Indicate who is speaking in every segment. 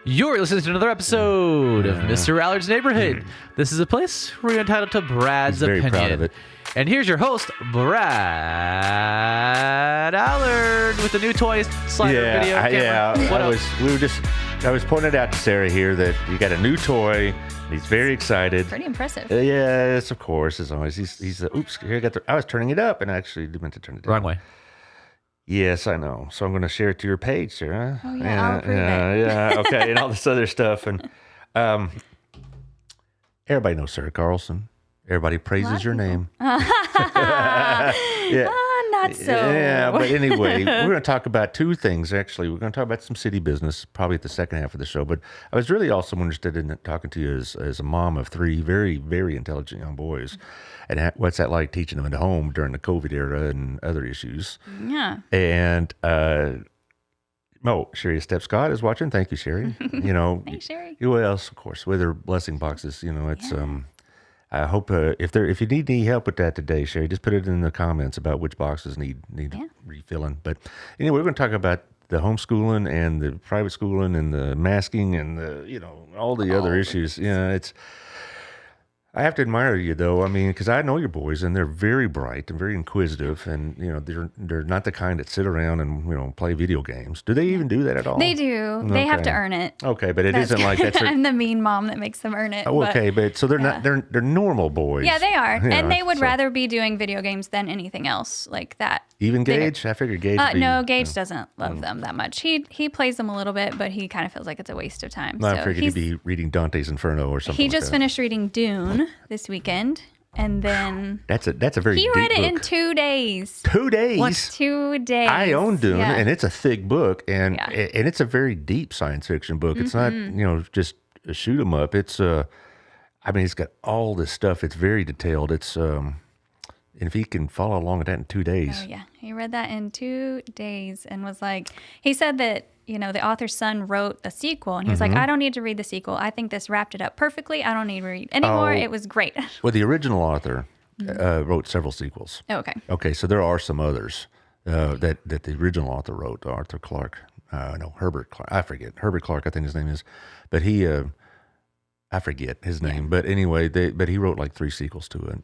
Speaker 1: You're listening to another episode of Mr. Allard's Neighborhood. This is a place where you're entitled to Brad's
Speaker 2: very
Speaker 1: opinion.
Speaker 2: proud of it.
Speaker 1: And here's your host, Brad Allard, with the new toy slider video camera. What else?
Speaker 2: I was pointing out to Sarah here that you got a new toy. He's very excited.
Speaker 3: Pretty impressive.
Speaker 2: Yes, of course, as always. He's oops, here I was turning it up and I actually meant to turn it down.
Speaker 1: Wrong way.
Speaker 2: Yes, I know. So I'm going to share it to your page, Sarah.
Speaker 3: Oh, yeah, I'll approve it.
Speaker 2: Yeah, okay, and all this other stuff. And everybody knows Sarah Carlson. Everybody praises your name. Yeah.
Speaker 3: Not so.
Speaker 2: Yeah, but anyway, we're going to talk about two things, actually. We're going to talk about some city business, probably at the second half of the show. But I was really also interested in talking to you as a mom of three very, very intelligent young boys. And what's that like teaching them at home during the COVID era and other issues?
Speaker 3: Yeah.
Speaker 2: And, Sherry Step Scott is watching. Thank you, Sherry.
Speaker 3: Thanks, Sherry.
Speaker 2: Who else, of course, with her blessing boxes, it's... I hope if you need any help with that today, Sherry, just put it in the comments about which boxes need refilling. But anyway, we're going to talk about the homeschooling and the private schooling and the masking and the all the other issues. I have to admire you though. I mean, because I know your boys and they're very bright and very inquisitive, and they're not the kind that sit around and play video games. Do they even do that at all?
Speaker 3: They do. They have to earn it.
Speaker 2: Okay, but isn't like that's.
Speaker 3: I'm the mean mom that makes them earn it.
Speaker 2: Oh, okay, but so they're not. They're normal boys.
Speaker 3: Yeah, they are, and they would rather be doing video games than anything else like that.
Speaker 2: Even Gage? I figured Gage.
Speaker 3: No, Gage doesn't love them that much. He plays them a little bit, but he kind of feels like it's a waste of time.
Speaker 2: I figured he'd be reading Dante's Inferno or something.
Speaker 3: He just finished reading Dune this weekend, and then
Speaker 2: that's a very
Speaker 3: he
Speaker 2: deep
Speaker 3: read it
Speaker 2: book.
Speaker 3: in 2 days.
Speaker 2: 2 days.
Speaker 3: What? 2 days.
Speaker 2: I own Dune,
Speaker 3: yeah.
Speaker 2: and it's a thick book, and it's a very deep science fiction book. It's not just a shoot 'em up. It's it's got all this stuff. It's very detailed. It's and if he can follow along with that in 2 days.
Speaker 3: Oh, yeah. He read that in 2 days and was like, he said that, the author's son wrote the sequel. And he was like, I don't need to read the sequel. I think this wrapped it up perfectly. I don't need to read anymore. It was great.
Speaker 2: Well, the original author wrote several sequels.
Speaker 3: Oh, okay.
Speaker 2: Okay, so there are some others that the original author wrote. Arthur Clarke. Herbert Clarke. I forget. Herbert Clarke, I think his name is. But he, I forget his name. But anyway, but he wrote like 3 sequels to it.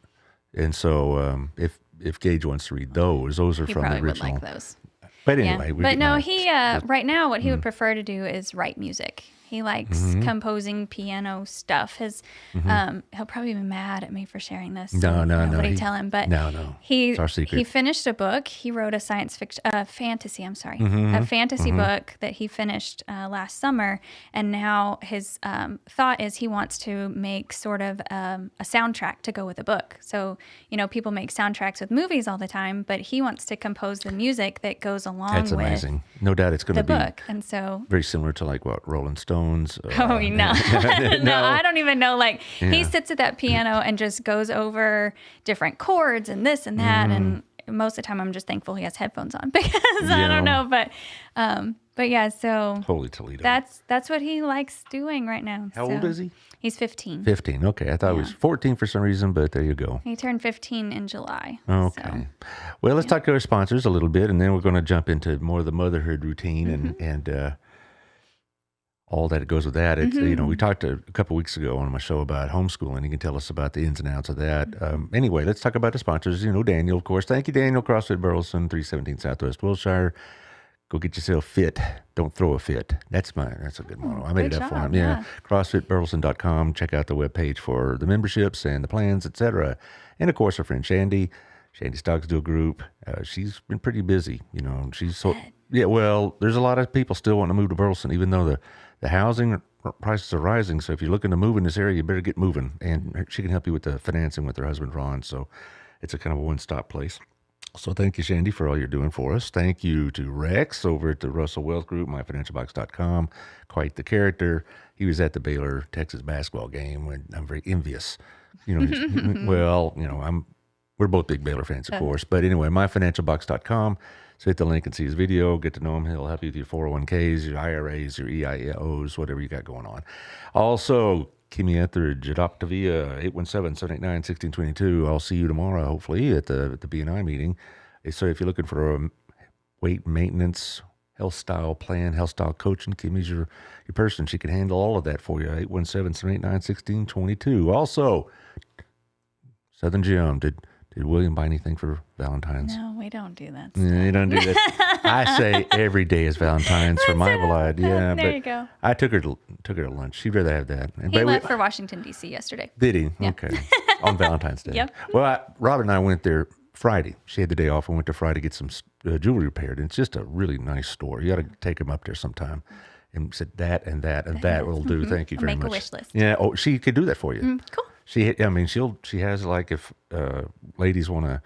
Speaker 2: And so if Gage wants to read those are
Speaker 3: He
Speaker 2: from the
Speaker 3: probably
Speaker 2: original.
Speaker 3: would like those.
Speaker 2: But anyway.
Speaker 3: But no, he, right now, what he would prefer to do is write music. He likes composing piano stuff. He'll probably be mad at me for sharing this.
Speaker 2: No.
Speaker 3: Nobody tell him. But
Speaker 2: no. It's our secret.
Speaker 3: He finished a book. He wrote a fantasy. I'm sorry, a fantasy book that he finished last summer. And now his thought is he wants to make sort of a soundtrack to go with the book. So people make soundtracks with movies all the time, but he wants to compose the music that goes along
Speaker 2: That's
Speaker 3: with
Speaker 2: amazing. No doubt it's going to
Speaker 3: the
Speaker 2: be
Speaker 3: book. And so
Speaker 2: very similar to like what Rolling Stones.
Speaker 3: Oh, no. No, I don't even know. Like, he sits at that piano and just goes over different chords and this and that. And most of the time, I'm just thankful he has headphones on because I don't know. But yeah, so
Speaker 2: Holy Toledo.
Speaker 3: that's what he likes doing right now.
Speaker 2: How old is he?
Speaker 3: He's 15.
Speaker 2: 15. Okay. I thought it was 14 for some reason, but there you go.
Speaker 3: He turned 15 in July.
Speaker 2: Okay.
Speaker 3: So.
Speaker 2: Well, let's talk to our sponsors a little bit, and then we're going to jump into more of the motherhood routine and all that goes with that. It's, we talked a couple weeks ago on my show about homeschooling. You can tell us about the ins and outs of that. Anyway, let's talk about the sponsors. Daniel, of course. Thank you, Daniel. CrossFit Burleson, 317 Southwest Wilshire. Go get yourself fit. Don't throw a fit. That's a good motto. I made it up for him. Yeah. CrossFitBurleson.com. Check out the webpage for the memberships and the plans, etc. And of course, our friend Shandy Stocksdale Group. She's been pretty busy. She's so well. There's a lot of people still wanting to move to Burleson, even though the housing prices are rising. So if you're looking to move in this area, you better get moving. And she can help you with the financing with her husband, Ron. So it's a kind of a one-stop place. So thank you, Shandy, for all you're doing for us. Thank you to Rex over at the Russell Wealth Group, myfinancialbox.com. Quite the character. He was at the Baylor, Texas basketball game, and I'm very envious. We're both big Baylor fans, of course. But anyway, myfinancialbox.com. So hit the link and see his video. Get to know him. He'll help you with your 401ks, your IRAs, your EIOs, whatever you got going on. Also, Kimi Etheridge at Optavia, 817-789-1622. I'll see you tomorrow, hopefully, at the BNI meeting. So if you're looking for a weight maintenance health style plan, health style coaching. Kimmy's your person. She can handle all of that for you. 817-789-1622. Also, Southern Jim, did William buy anything for Valentine's?
Speaker 3: No, we don't do that.
Speaker 2: Yeah, you don't do that. I say every day is Valentine's for my blood. Yeah,
Speaker 3: There
Speaker 2: but
Speaker 3: you go.
Speaker 2: I took her to lunch. She'd rather have that.
Speaker 3: He left for Washington, D.C. yesterday.
Speaker 2: Did he? Okay. On Valentine's Day.
Speaker 3: Yep.
Speaker 2: Well, Robin and I went there Friday. She had the day off. We went to Friday to get some jewelry repaired. And it's just a really nice store. You got to take him up there sometime. And said that and that and that will do. Thank you very much.
Speaker 3: Make a wish list.
Speaker 2: Yeah. Oh, she could do that for you.
Speaker 3: Cool.
Speaker 2: She has like if ladies want a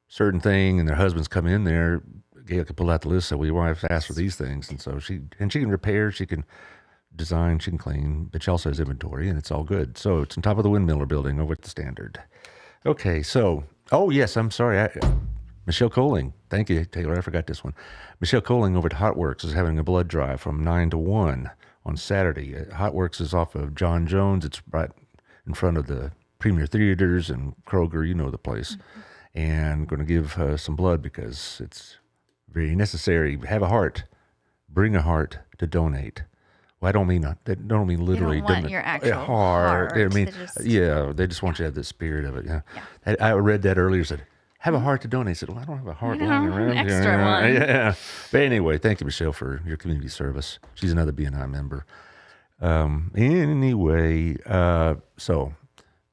Speaker 2: certain thing and their husbands come in there, Gail could pull out the list. So we want to ask for these things, and so she can repair, she can design, she can clean, but she also has inventory, and it's all good. So it's on top of the Windmiller building over at the Standard. Okay, so yes, I'm sorry, Michelle Coling. Thank you, Taylor. I forgot this one. Michelle Coling over at Hotworks is having a blood drive from 9 to 1 on Saturday. Hotworks is off of John Jones. It's right in front of the Premier Theaters and Kroger, you know the place, and going to give some blood because it's very necessary. Have a heart, bring a heart to donate. Well, I don't mean literally.
Speaker 3: You don't want your actual heart.
Speaker 2: I mean, they just want you to have the spirit of it. Yeah. I read that earlier. Said, have a heart to donate. I said, well, I don't have a heart lying around.
Speaker 3: An extra one.
Speaker 2: Yeah. But anyway, thank you, Michelle, for your community service. She's another BNI member. Anyway, so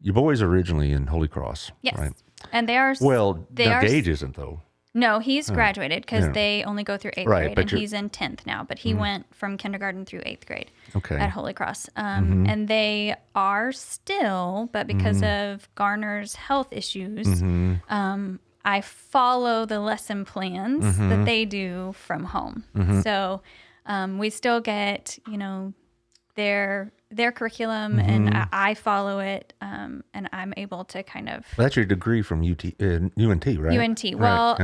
Speaker 2: your boys are originally in Holy Cross,
Speaker 3: Yes.
Speaker 2: right?
Speaker 3: And they are.
Speaker 2: Gage isn't though.
Speaker 3: No, he's graduated because they only go through 8th grade,
Speaker 2: but
Speaker 3: and he's in 10th now. But he went from kindergarten through 8th grade at Holy Cross. And they are still, but because of Garner's health issues, I follow the lesson plans that they do from home. So we still get, their curriculum, and I follow it, and I'm able to kind of.
Speaker 2: Well, that's your degree from UNT, right?
Speaker 3: UNT. Well,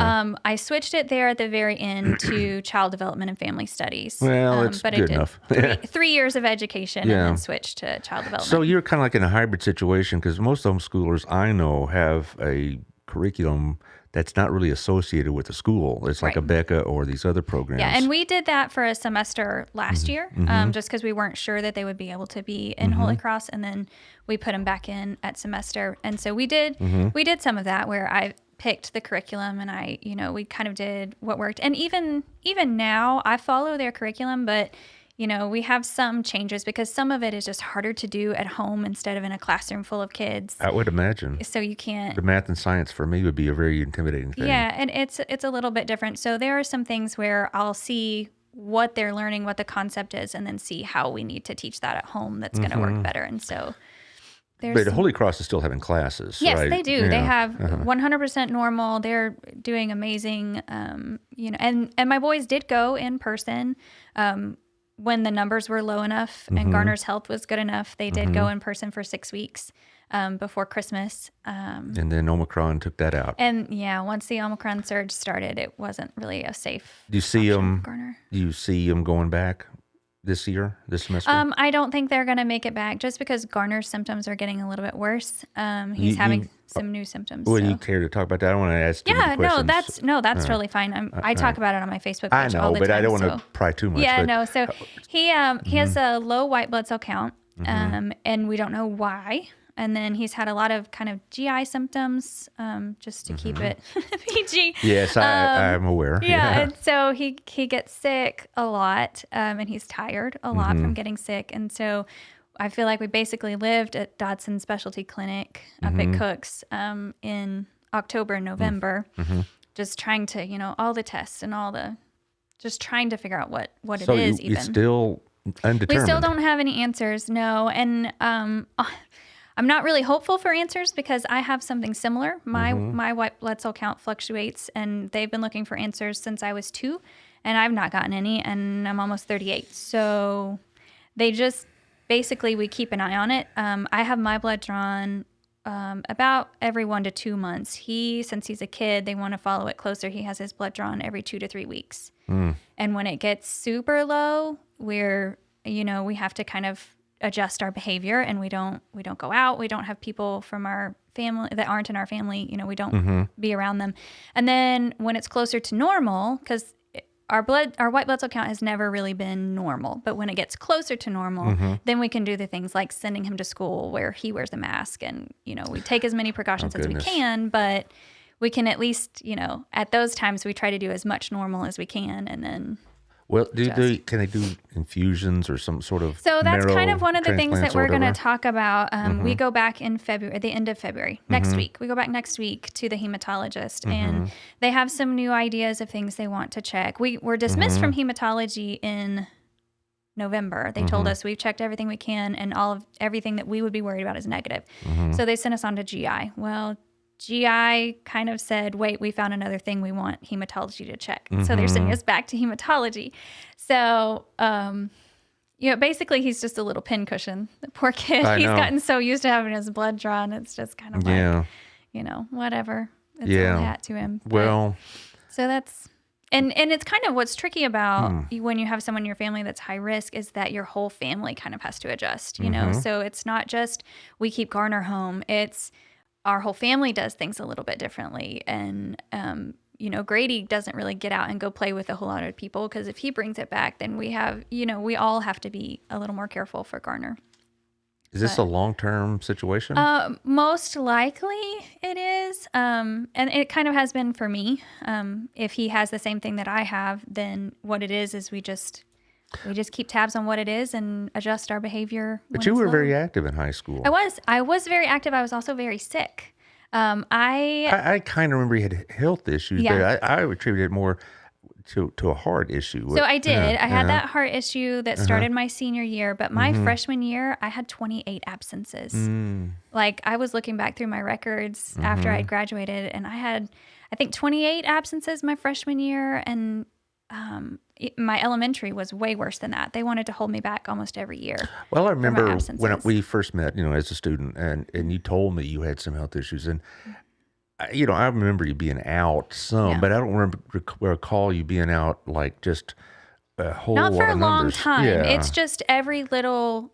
Speaker 3: I switched it there at the very end to child development and family studies.
Speaker 2: Well, it's
Speaker 3: but
Speaker 2: good
Speaker 3: I did
Speaker 2: enough.
Speaker 3: 3 years of education and then switched to child development.
Speaker 2: So you're kind of like in a hybrid situation because most homeschoolers I know have a curriculum that's not really associated with the school. It's like a Becca or these other programs.
Speaker 3: Yeah, and we did that for a semester last year, just because we weren't sure that they would be able to be in Holy Cross, and then we put them back in at semester. And so we did some of that where I picked the curriculum, and we kind of did what worked. And even now, I follow their curriculum, but we have some changes because some of it is just harder to do at home instead of in a classroom full of kids.
Speaker 2: I would imagine.
Speaker 3: So you can't.
Speaker 2: The math and science for me would be a very intimidating thing.
Speaker 3: Yeah, and it's a little bit different. So there are some things where I'll see what they're learning, what the concept is, and then see how we need to teach that at home that's going to work better. And so
Speaker 2: But Holy Cross is still having classes,
Speaker 3: yes,
Speaker 2: right?
Speaker 3: they do.
Speaker 2: Yeah.
Speaker 3: They have 100% normal. They're doing amazing. And my boys did go in person. When the numbers were low enough and Garner's health was good enough, they did go in person for 6 weeks before Christmas.
Speaker 2: And then Omicron took that out.
Speaker 3: And once the Omicron surge started, it wasn't really a safe.
Speaker 2: Do you see
Speaker 3: option
Speaker 2: them?
Speaker 3: for Garner.
Speaker 2: Do you see them going back this semester?
Speaker 3: I don't think they're going to make it back just because Garner's symptoms are getting a little bit worse. He's having some new symptoms.
Speaker 2: Would you care to talk about that? I don't want to ask.
Speaker 3: That's totally fine. I talk about it on my Facebook page all the time.
Speaker 2: I know, but I don't want to pry too much.
Speaker 3: Yeah, no. So he has a low white blood cell count, and we don't know why. And then he's had a lot of kind of GI symptoms, just to keep it PG.
Speaker 2: Yes, I'm aware.
Speaker 3: Yeah, and so he gets sick a lot, and he's tired a lot from getting sick. And so I feel like we basically lived at Dodson Specialty Clinic up at Cook's in October and November, just trying to, all the tests and just trying to figure out what it is even.
Speaker 2: It's still undetermined.
Speaker 3: We still don't have any answers, no. And I'm not really hopeful for answers because I have something similar. My white blood cell count fluctuates, and they've been looking for answers since I was 2, and I've not gotten any, and I'm almost 38. So they just basically, we keep an eye on it. I have my blood drawn about every 1 to 2 months. Since he's a kid, they want to follow it closer. He has his blood drawn every 2 to 3 weeks. And when it gets super low, we have to kind of adjust our behavior, and we don't go out. We don't have people from our family that aren't in our family. We don't be around them. And then when it's closer to normal, because our white blood cell count has never really been normal. But when it gets closer to normal, then we can do the things like sending him to school where he wears a mask, and we take as many precautions as we can. But we can at least, at those times we try to do as much normal as we can, and then.
Speaker 2: Well, can they do infusions or some sort of
Speaker 3: So that's kind of one of the things that we're going to
Speaker 2: whatever?
Speaker 3: talk about. We go back in February, at the end of February, next week. We go back next week to the hematologist, and they have some new ideas of things they want to check. We were dismissed from hematology in November. They told us we've checked everything we can, and everything that we would be worried about is negative. So they sent us on to GI. Well, GI kind of said, wait, we found another thing we want hematology to check. So they're sending us back to hematology. So, basically he's just a little pincushion. The poor kid. He's gotten so used to having his blood drawn. It's just kind of like, whatever. It's all hat to him.
Speaker 2: Well.
Speaker 3: So that's, and it's kind of what's tricky about when you have someone in your family that's high risk is that your whole family kind of has to adjust, So it's not just we keep Garner home. It's, our whole family does things a little bit differently. And, Grady doesn't really get out and go play with a whole lot of people, because if he brings it back, then we have, we all have to be a little more careful for Garner.
Speaker 2: Is this a long-term situation?
Speaker 3: Most likely it is. And it kind of has been for me. If he has the same thing that I have, then what it is we just keep tabs on what it is and adjust our behavior.
Speaker 2: But you were very active in high school.
Speaker 3: I was very active. I was also very sick.
Speaker 2: I kind of remember you had health issues, but I attributed it more to a heart issue.
Speaker 3: So I did. I had that heart issue that started my senior year, but my freshman year, I had 28 absences. Like, I was looking back through my records after I graduated, and I had, I think, 28 absences my freshman year, and my elementary was way worse than that. They wanted to hold me back almost every year.
Speaker 2: Well, I remember when we first met, as a student, and you told me you had some health issues, and I remember you being out some, but I don't recall you being out like just a whole lot of numbers.
Speaker 3: Not for a long time. Yeah. It's just every little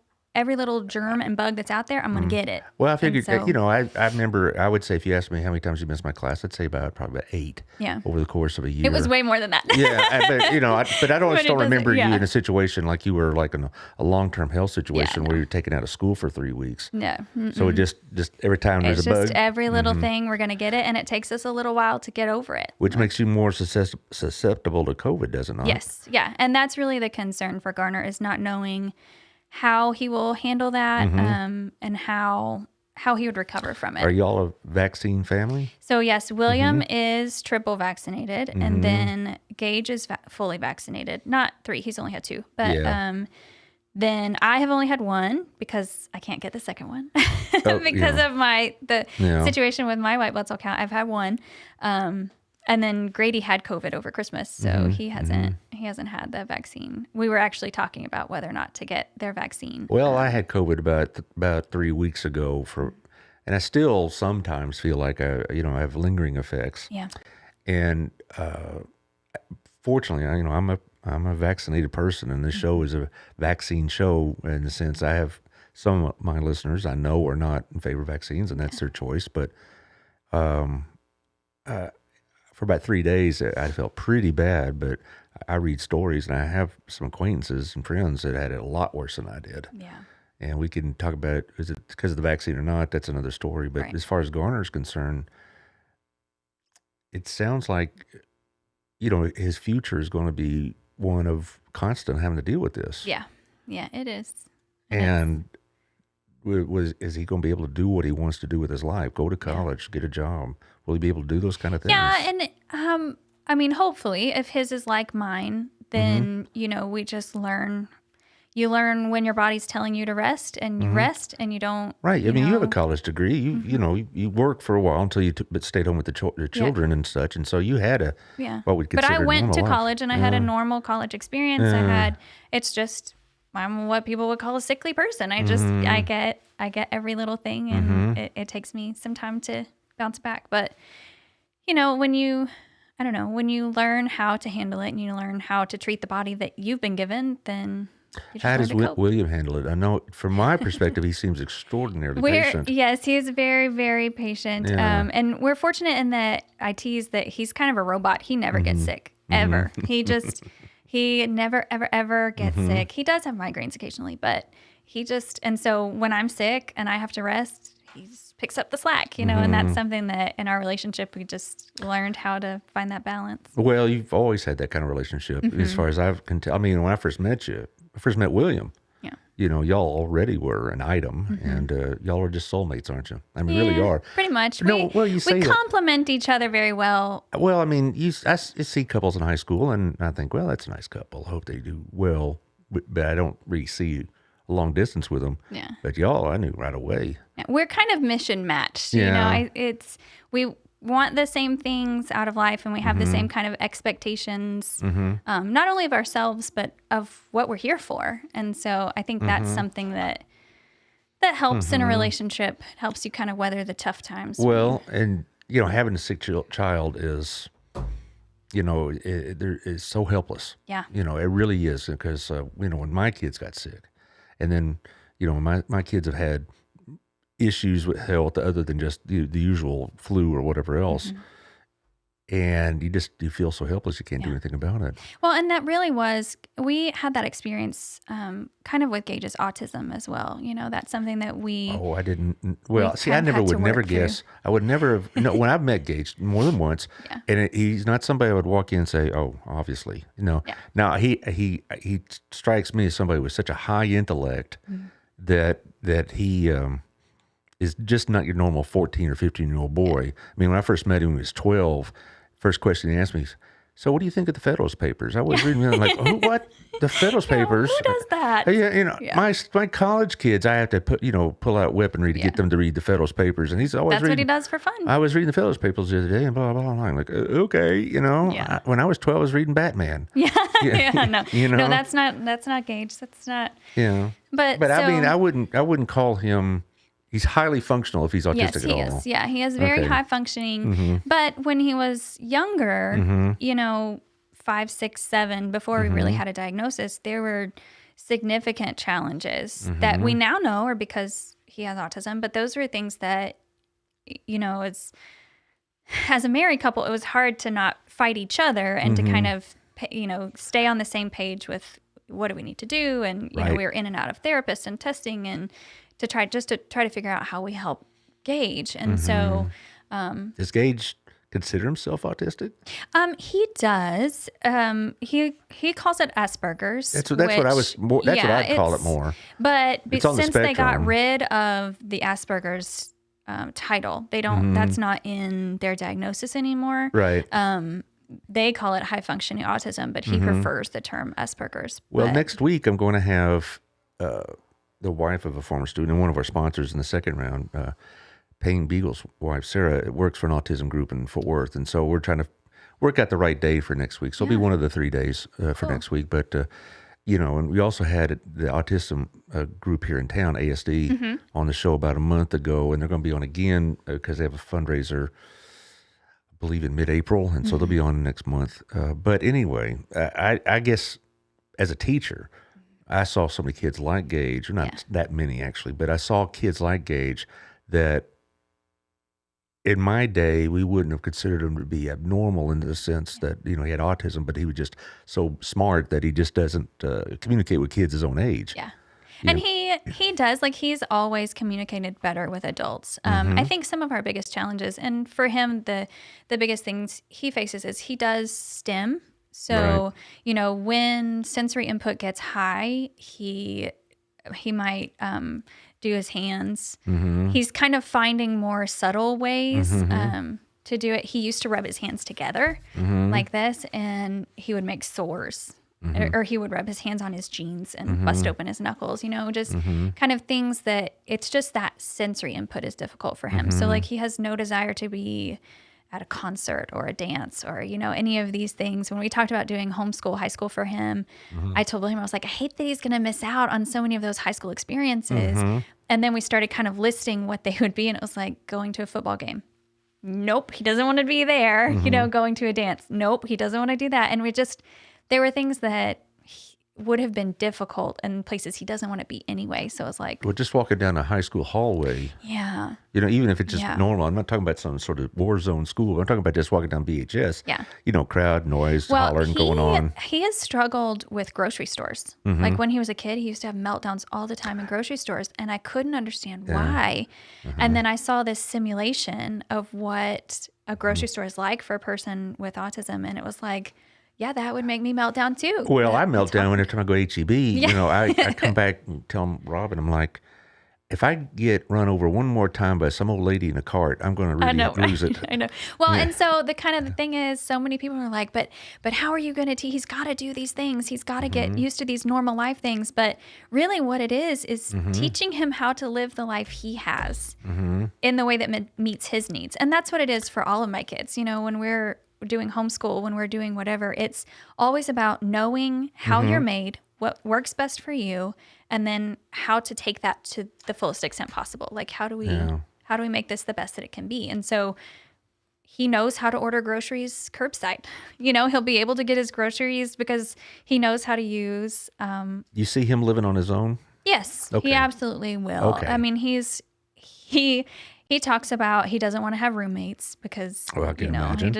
Speaker 3: germ and bug that's out there, I'm going to get it.
Speaker 2: Well, I figured, I remember, I would say if you asked me how many times you missed my class, I'd say probably about 8 over the course of a year.
Speaker 3: It was way more than that.
Speaker 2: But I don't remember you in a situation like you were like in a long-term health situation where you're taken out of school for 3 weeks.
Speaker 3: No.
Speaker 2: So it just every time there's a bug.
Speaker 3: It's just every little thing, we're going to get it, and it takes us a little while to get over it.
Speaker 2: Which makes you more susceptible to COVID, does it not?
Speaker 3: Yes. Yeah. And that's really the concern for Garner, is not knowing how he will handle that, and how he would recover from it.
Speaker 2: Are you all a vaccine family?
Speaker 3: So yes, William is triple vaccinated, and then Gage is fully vaccinated. Not 3; he's only had 2. But then I have only had 1 because I can't get the second one because of the situation with my white blood cell count. I've had 1. And then Grady had COVID over Christmas, so he hasn't had the vaccine. We were actually talking about whether or not to get their vaccine.
Speaker 2: Well, I had COVID about 3 weeks ago and I still sometimes feel like I have lingering effects.
Speaker 3: Yeah.
Speaker 2: And fortunately, I'm a vaccinated person, and this show is a vaccine show in the sense I have some of my listeners I know are not in favor of vaccines, and that's their choice. But for about 3 days, I felt pretty bad, but I read stories, and I have some acquaintances and friends that had it a lot worse than I did.
Speaker 3: Yeah.
Speaker 2: And we can talk about, is it because of the vaccine or not? That's another story. But as far as Garner's concerned, it sounds like, his future is going to be one of constant having to deal with this.
Speaker 3: Yeah. Yeah, it is.
Speaker 2: Is he going to be able to do what he wants to do with his life? Go to college, get a job. Will he be able to do those kind of things?
Speaker 3: Yeah, and hopefully, if his is like mine, then we just learn. You learn when your body's telling you to rest, and you rest, and you don't.
Speaker 2: Right. You have a college degree. You worked for a while until you stayed home with the children and such, and so you had what we'd consider.
Speaker 3: But I went to
Speaker 2: life.
Speaker 3: College, and I had a normal college experience. It's just I'm what people would call a sickly person. I get every little thing, and it takes me some time to bounce back. But when you learn how to handle it, and you learn how to treat the body that you've been given, then you just
Speaker 2: how does
Speaker 3: learn to cope.
Speaker 2: William handle it? I know from my perspective, he seems extraordinarily patient.
Speaker 3: Yes, he is very, very patient. And we're fortunate in that I tease that he's kind of a robot. He never gets sick. ever. He never, ever, ever gets sick. He does have migraines occasionally, but and so when I'm sick and I have to rest, he just picks up the slack, and that's something that in our relationship, we just learned how to find that balance.
Speaker 2: Well, you've always had that kind of relationship as far as I can tell. I mean, when I first met William, y'all already were an item, and y'all are just soulmates, aren't you? I mean, really are.
Speaker 3: Pretty much.
Speaker 2: No,
Speaker 3: we complement each other very well.
Speaker 2: Well, I mean, I see couples in high school, and I think, well, that's a nice couple. I hope they do well, but I don't really see a long distance with them.
Speaker 3: Yeah.
Speaker 2: But y'all, I knew right away.
Speaker 3: Yeah, we're kind of mission matched.
Speaker 2: Yeah.
Speaker 3: We want the same things out of life, and we have the same kind of expectations, not only of ourselves, but of what we're here for. And so I think that's something that helps in a relationship. It helps you kind of weather the tough times.
Speaker 2: Well, and having a sick child is, it is so helpless.
Speaker 3: Yeah.
Speaker 2: It really is, because when my kids got sick, and then my kids have had issues with health other than just the usual flu or whatever else. And you feel so helpless, you can't do anything about it.
Speaker 3: Well, and that really we had that experience kind of with Gage's autism as well. That's something that
Speaker 2: I didn't. Well, see, I would never guess. I would never have, when I've met Gage more than once, and he's not somebody I would walk in and say, oh, obviously. Yeah. Now, he strikes me as somebody with such a high intellect that he is just not your normal 14 or 15-year-old boy. I mean, when I first met him when he was 12, first question he asked me is, so what do you think of the Federalist Papers? I was reading them like, oh, what? The Federalist Papers?
Speaker 3: Who does that?
Speaker 2: My college kids, I have to pull out weaponry to get them to read the Federalist Papers. And he's always
Speaker 3: That's what he does for fun.
Speaker 2: I was reading the Federalist Papers the other day and blah, blah, blah. I'm like, okay, when I was 12, I was reading Batman.
Speaker 3: No, that's not Gage. That's not.
Speaker 2: Yeah.
Speaker 3: But
Speaker 2: I mean, I wouldn't call him. He's highly functional if he's autistic at all.
Speaker 3: Yes, he is. Yeah, he is very high functioning. But when he was younger, 5, 6, 7, before we really had a diagnosis, there were significant challenges that we now know are because he has autism. But those were things that, as a married couple, it was hard to not fight each other and to kind of, stay on the same page with what do we need to do. And, we were in and out of therapists and testing and to try to figure out how we help Gage. And so
Speaker 2: does Gage consider himself autistic?
Speaker 3: He does. He calls it Asperger's.
Speaker 2: That's what I'd call it more.
Speaker 3: But since they got rid of the Asperger's title, they don't that's not in their diagnosis anymore.
Speaker 2: Right.
Speaker 3: They call it high functioning autism, but he prefers the term Asperger's.
Speaker 2: Well, next week I'm going to have the wife of a former student and one of our sponsors in the second round, Payne Beagle's wife, Sarah, works for an autism group in Fort Worth. And so we're trying to work out the right day for next week. So it'll be one of the 3 days for next week. But, and we also had the autism group here in town, ASD, on the show about a month ago. And they're going to be on again because they have a fundraiser, I believe, in mid-April. And so they'll be on next month. But anyway, I guess as a teacher, I saw so many kids like Gage, or not that many actually, but I saw kids like Gage that in my day, we wouldn't have considered him to be abnormal in the sense that, he had autism, but he was just so smart that he just doesn't communicate with kids his own age.
Speaker 3: Yeah. And he does, he's always communicated better with adults. I think some of our biggest challenges, and for him, the biggest things he faces is he does STEM. So, when sensory input gets high, he might do his hands. He's kind of finding more subtle ways to do it. He used to rub his hands together like this, and he would make sores. Or he would rub his hands on his jeans and bust open his knuckles, just kind of things that it's just that sensory input is difficult for him. So, he has no desire to be at a concert or a dance or, any of these things. When we talked about doing homeschool high school for him, I told him, I was like, I hate that he's going to miss out on so many of those high school experiences. And then we started kind of listing what they would be. And it was like going to a football game. Nope, he doesn't want to be there. Going to a dance. Nope, he doesn't want to do that. And there were things that would have been difficult in places he doesn't want to be anyway. So it's like,
Speaker 2: Well, just walking down a high school hallway,
Speaker 3: yeah,
Speaker 2: even if it's just
Speaker 3: Yeah.
Speaker 2: normal, I'm not talking about some sort of war zone school. I'm talking about just walking down BHS.
Speaker 3: Yeah.
Speaker 2: Crowd, noise, hollering going on.
Speaker 3: He has struggled with grocery stores. Like when he was a kid, he used to have meltdowns all the time in grocery stores, and I couldn't understand why. And then I saw this simulation of what a grocery store is like for a person with autism, and it was like, yeah, that would make me melt down too.
Speaker 2: Well, I melt down every time I go HEB.
Speaker 3: Yeah.
Speaker 2: I come back and tell Robin, I'm like, if I get run over one more time by some old lady in a cart, I'm going to really lose it.
Speaker 3: I know. Well, and so the thing is, so many people are like, but how are you going to he's got to do these things. He's got to get used to these normal life things. But really what it is teaching him how to live the life he has in the way that meets his needs. And that's what it is for all of my kids. When we're doing homeschool, when we're doing whatever, it's always about knowing how you're made, what works best for you, and then how to take that to the fullest extent possible. Like, how do we make this the best that it can be? And so he knows how to order groceries curbside. He'll be able to get his groceries because he knows how to use.
Speaker 2: You see him living on his own?
Speaker 3: Yes,
Speaker 2: Okay.
Speaker 3: he absolutely will.
Speaker 2: Okay.
Speaker 3: I mean, he talks about he doesn't want to have roommates because
Speaker 2: I can imagine.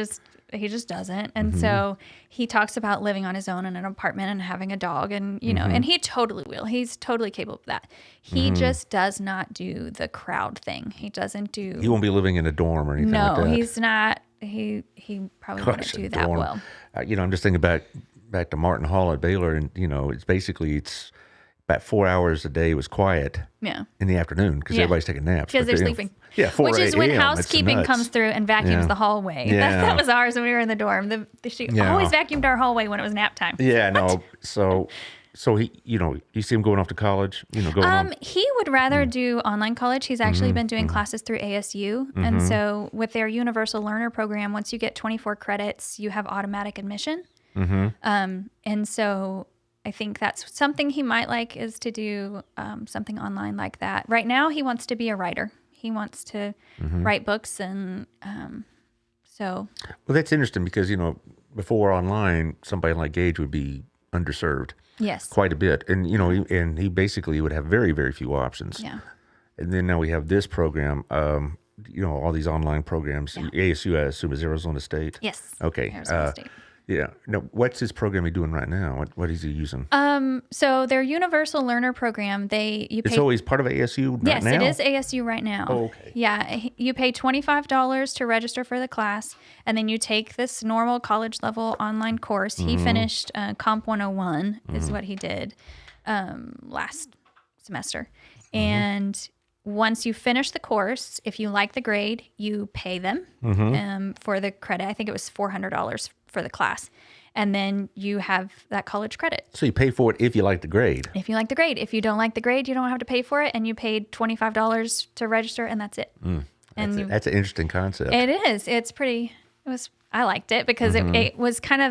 Speaker 3: he just doesn't. And so he talks about living on his own in an apartment and having a dog, and and he totally will. He's totally capable of that. He just does not do the crowd thing. He doesn't do.
Speaker 2: He won't be living in a dorm or anything like that.
Speaker 3: No, he's not. He probably wouldn't do that
Speaker 2: dorm.
Speaker 3: well.
Speaker 2: I'm just thinking back to Martin Hall at Baylor, and it's about 4 hours a day was quiet.
Speaker 3: Yeah.
Speaker 2: In the afternoon because everybody's taking naps.
Speaker 3: Because they're
Speaker 2: But,
Speaker 3: sleeping.
Speaker 2: Yeah, 4
Speaker 3: Which is when
Speaker 2: a.m., it's
Speaker 3: housekeeping
Speaker 2: nuts.
Speaker 3: comes through and vacuums the hallway.
Speaker 2: Yeah.
Speaker 3: That was ours when we were in the dorm. She always vacuumed our hallway when it was nap time.
Speaker 2: Yeah, no. So he, you see him going off to college, going on.
Speaker 3: He would rather do online college. He's actually been doing classes through ASU. And so with their Universal Learner program, once you get 24 credits, you have automatic admission. And so I think that's something he might like, is to do something online like that. Right now, he wants to be a writer. He wants to write books. And so.
Speaker 2: Well, that's interesting because, before online, somebody like Gage would be underserved.
Speaker 3: Yes.
Speaker 2: Quite a bit. And, and he basically would have very, very few options.
Speaker 3: Yeah.
Speaker 2: And then now we have this program, all these online programs.
Speaker 3: Yeah.
Speaker 2: ASU, I assume, is Arizona State?
Speaker 3: Yes.
Speaker 2: Okay.
Speaker 3: Arizona State.
Speaker 2: Yeah. Now, what's his program he doing right now? What is he using?
Speaker 3: So their Universal Learner program,
Speaker 2: It's always part of ASU right now?
Speaker 3: Yes, it is ASU right now.
Speaker 2: Oh, okay.
Speaker 3: Yeah, you pay $25 to register for the class, and then you take this normal college level online course. He finished Comp 101 is what he did last semester. And once you finish the course, if you like the grade, you pay them for the credit. I think it was $400 for the class. And then you have that college credit.
Speaker 2: So you pay for it if you like the grade.
Speaker 3: If you like the grade. If you don't like the grade, you don't have to pay for it. And you paid $25 to register, and that's it.
Speaker 2: That's an interesting concept.
Speaker 3: It is. I liked it because it kind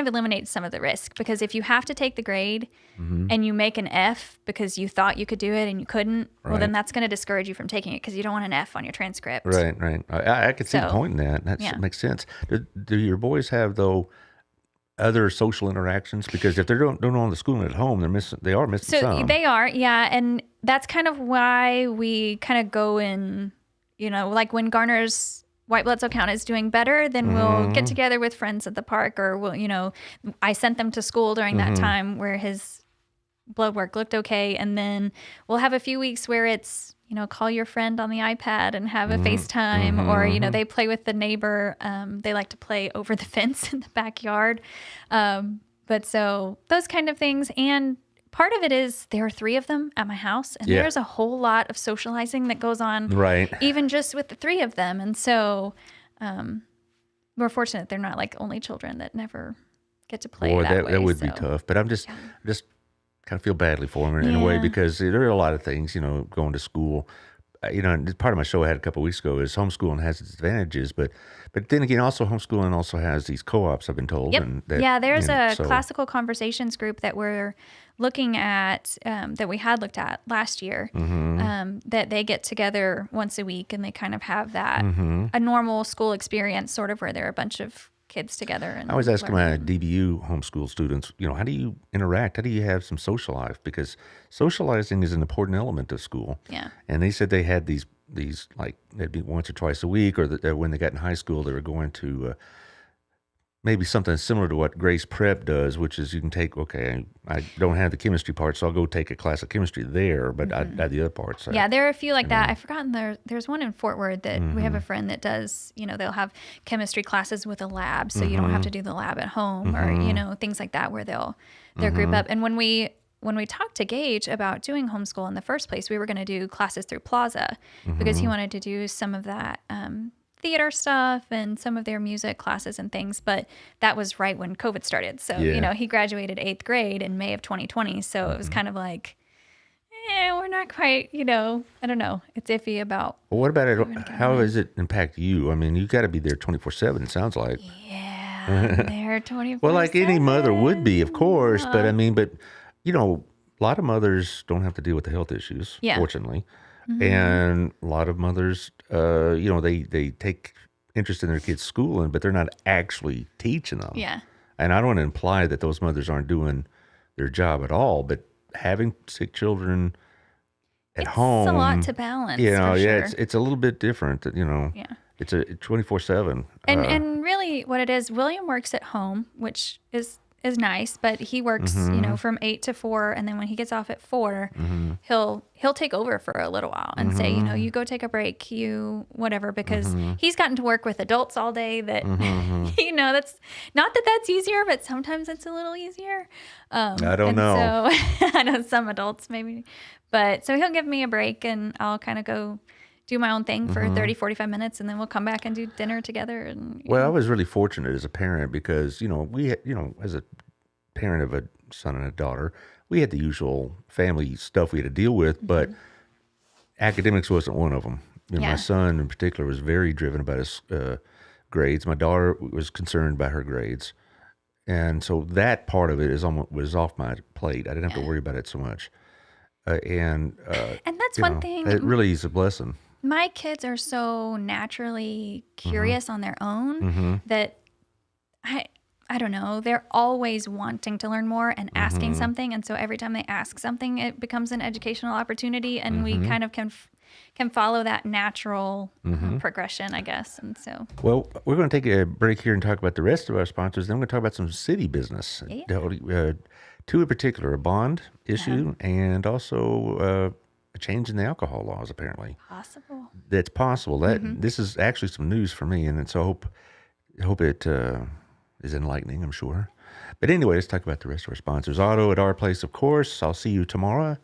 Speaker 3: of eliminates some of the risk, because if you have to take the grade and you make an F because you thought you could do it and you couldn't, well, then that's going to discourage you from taking it because you don't want an F on your transcript.
Speaker 2: Right. I could see the point in that. That makes sense. Do your boys have, though, other social interactions? Because if they're doing all the schooling at home, they are missing some.
Speaker 3: So they are, yeah. And that's kind of why we kind of go in, like when Garner's white blood cell count is doing better, then we'll get together with friends at the park, or I sent them to school during that time where his blood work looked okay. And then we'll have a few weeks where it's, call your friend on the iPad and have a FaceTime, or, they play with the neighbor. They like to play over the fence in the backyard. But so those kind of things. And part of it is there are 3 of them at my house, and there's a whole lot of socializing that goes on,
Speaker 2: right,
Speaker 3: even just with the 3 of them. And so we're fortunate they're not like only children that never get to play that way.
Speaker 2: That would be tough. But I'm just kind of feel badly for them in a way, because there are a lot of things, going to school. Part of my show I had a couple of weeks ago is homeschooling has its advantages, but then again, also homeschooling also has these co-ops, I've been told.
Speaker 3: Yep.
Speaker 2: And that,
Speaker 3: there's a classical conversations group that we're looking at, that we had looked at last year, that they get together once a week, and they kind of have that, a normal school experience, sort of, where there are a bunch of kids together. And
Speaker 2: I was asking my
Speaker 3: learning.
Speaker 2: DBU homeschool students, how do you interact? How do you have some social life? Because socializing is an important element of school.
Speaker 3: Yeah.
Speaker 2: And they said they had these like they'd be once or twice a week, or that when they got in high school, they were going to maybe something similar to what Grace Prep does, which is you can take, I don't have the chemistry part, so I'll go take a class of chemistry there, but I have the other parts.
Speaker 3: Yeah, there are a few like that. I've forgotten there's one in Fort Worth that we have a friend that does, they'll have chemistry classes with a lab, so you don't have to do the lab at home or, things like that where they'll group up. And when we talked to Gage about doing homeschool in the first place, we were going to do classes through Plaza because he wanted to do some of that theater stuff and some of their music classes and things. But that was right when COVID started. So, he graduated 8th grade in May of 2020. So it was kind of like, we're not quite, I don't know. It's iffy about.
Speaker 2: Well, what about it? How does it impact you? I mean, you got to be there 24/7, it sounds like.
Speaker 3: Yeah, they're 24/7.
Speaker 2: Well, like any mother would be, of course. But a lot of mothers don't have to deal with the health issues, fortunately. And a lot of mothers, they take interest in their kids' schooling, but they're not actually teaching them.
Speaker 3: Yeah.
Speaker 2: And I don't want to imply that those mothers aren't doing their job at all, but having sick children at home.
Speaker 3: It's a lot to balance.
Speaker 2: It's a little bit different,
Speaker 3: Yeah.
Speaker 2: It's a 24/7.
Speaker 3: And really what it is, William works at home, which is nice, but he works, from 8 to 4. And then when he gets off at 4, he'll take over for a little while and say, you go take a break, whatever, because he's gotten to work with adults all day that, that's not that that's easier, but sometimes it's a little easier.
Speaker 2: I don't know.
Speaker 3: So I know some adults maybe, but so he'll give me a break and I'll kind of go do my own thing for 30, 45 minutes, and then we'll come back and do dinner together. And
Speaker 2: I was really fortunate as a parent because, as a parent of a son and a daughter, we had the usual family stuff we had to deal with, but academics wasn't one of them. My son in particular was very driven about his grades. My daughter was concerned about her grades. And so that part of it was off my plate. I didn't have to worry about it so much. And
Speaker 3: that's one thing.
Speaker 2: It really is a blessing.
Speaker 3: My kids are so naturally curious on their own that I don't know, they're always wanting to learn more and asking something. And so every time they ask something, it becomes an educational opportunity. And we kind of can follow that natural progression, I guess. And so.
Speaker 2: Well, we're going to take a break here and talk about the rest of our sponsors. Then we're going to talk about some city business. Yeah. Two in particular, a bond issue and also a change in the alcohol laws, apparently.
Speaker 3: Possible.
Speaker 2: That's possible. This is actually some news for me, and so I hope it is enlightening, I'm sure. But anyway, let's talk about the rest of our sponsors. Auto at our place, of course. I'll see you tomorrow.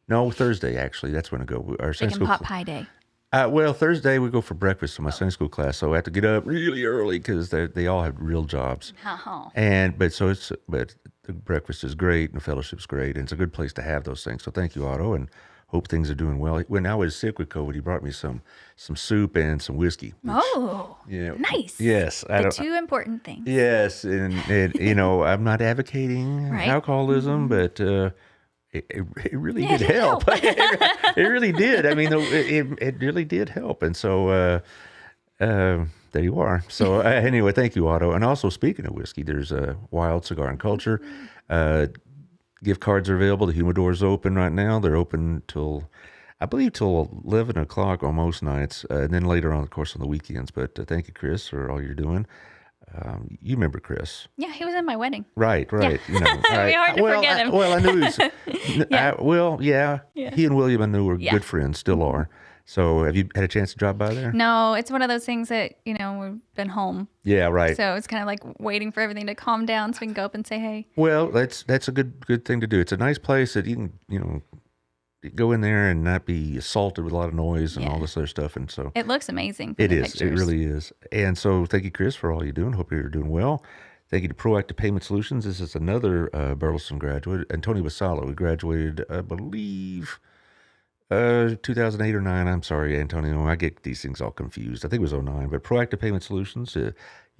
Speaker 2: No, Thursday, actually. That's when I go. Our Sunday school
Speaker 3: pot pie day.
Speaker 2: Thursday we go for breakfast to my Sunday school class, so I have to get up really early because they all have real jobs. But the breakfast is great and the fellowship's great, and it's a good place to have those things. So thank you, Otto, and hope things are doing well. When I was sick with COVID, he brought me some soup and some whiskey.
Speaker 3: Nice.
Speaker 2: Yes,
Speaker 3: the two important things.
Speaker 2: Yes, and I'm not advocating alcoholism, but. It really did help. It really did. I mean, it really did help. And so there you are. So anyway, thank you, Otto. And also, speaking of whiskey, there's a Wild Cigar and Culture. Gift cards are available. The humidor's open right now. They're open till 11 o'clock on most nights, and then later on, of course, on the weekends. But thank you, Chris, for all you're doing. You remember Chris?
Speaker 3: Yeah, he was in my wedding.
Speaker 2: Right.
Speaker 3: Yeah.
Speaker 2: It'd be
Speaker 3: hard to forget him.
Speaker 2: I knew he was. He and William I knew were good friends, still are. So have you had a chance to drop by there?
Speaker 3: No, it's one of those things that, we've been home.
Speaker 2: Yeah, right.
Speaker 3: So it's kind of like waiting for everything to calm down so we can go up and say hey.
Speaker 2: Well, that's a good thing to do. It's a nice place that you can, go in there and not be assaulted with a lot of noise and all this other stuff. And so
Speaker 3: it looks amazing.
Speaker 2: It is. Pictures. It really is. And so thank you, Chris, for all you're doing. Hope you're doing well. Thank you to Proactive Payment Solutions. This is another Burleson graduate, Antonio Vassallo, who graduated, I believe, 2008 or 9. I'm sorry, Antonio. I get these things all confused. I think it was 09. But Proactive Payment Solutions, you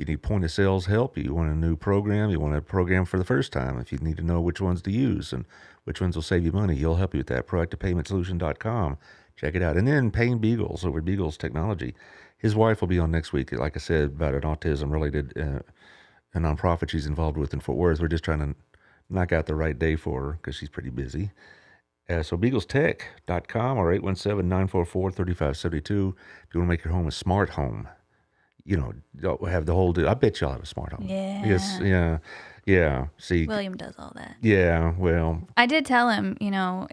Speaker 2: need point of sales help. You want a new program. You want a program for the first time. If you need to know which ones to use and which ones will save you money, he'll help you with that. ProactivePaymentSolution.com. Check it out. And then Payne Beagles over at Beagles Technology. his wife will be on next week. Like I said, about an autism-related a nonprofit she's involved with in Fort Worth. We're just trying to knock out the right day for her because she's pretty busy. So BeaglesTech.com or 817-944-3572 if you want to make your home a smart home. Don't have the whole I bet y'all have a smart home.
Speaker 3: Yeah.
Speaker 2: Yes, yeah. See,
Speaker 3: William does all that.
Speaker 2: yeah, well.
Speaker 3: I did tell him,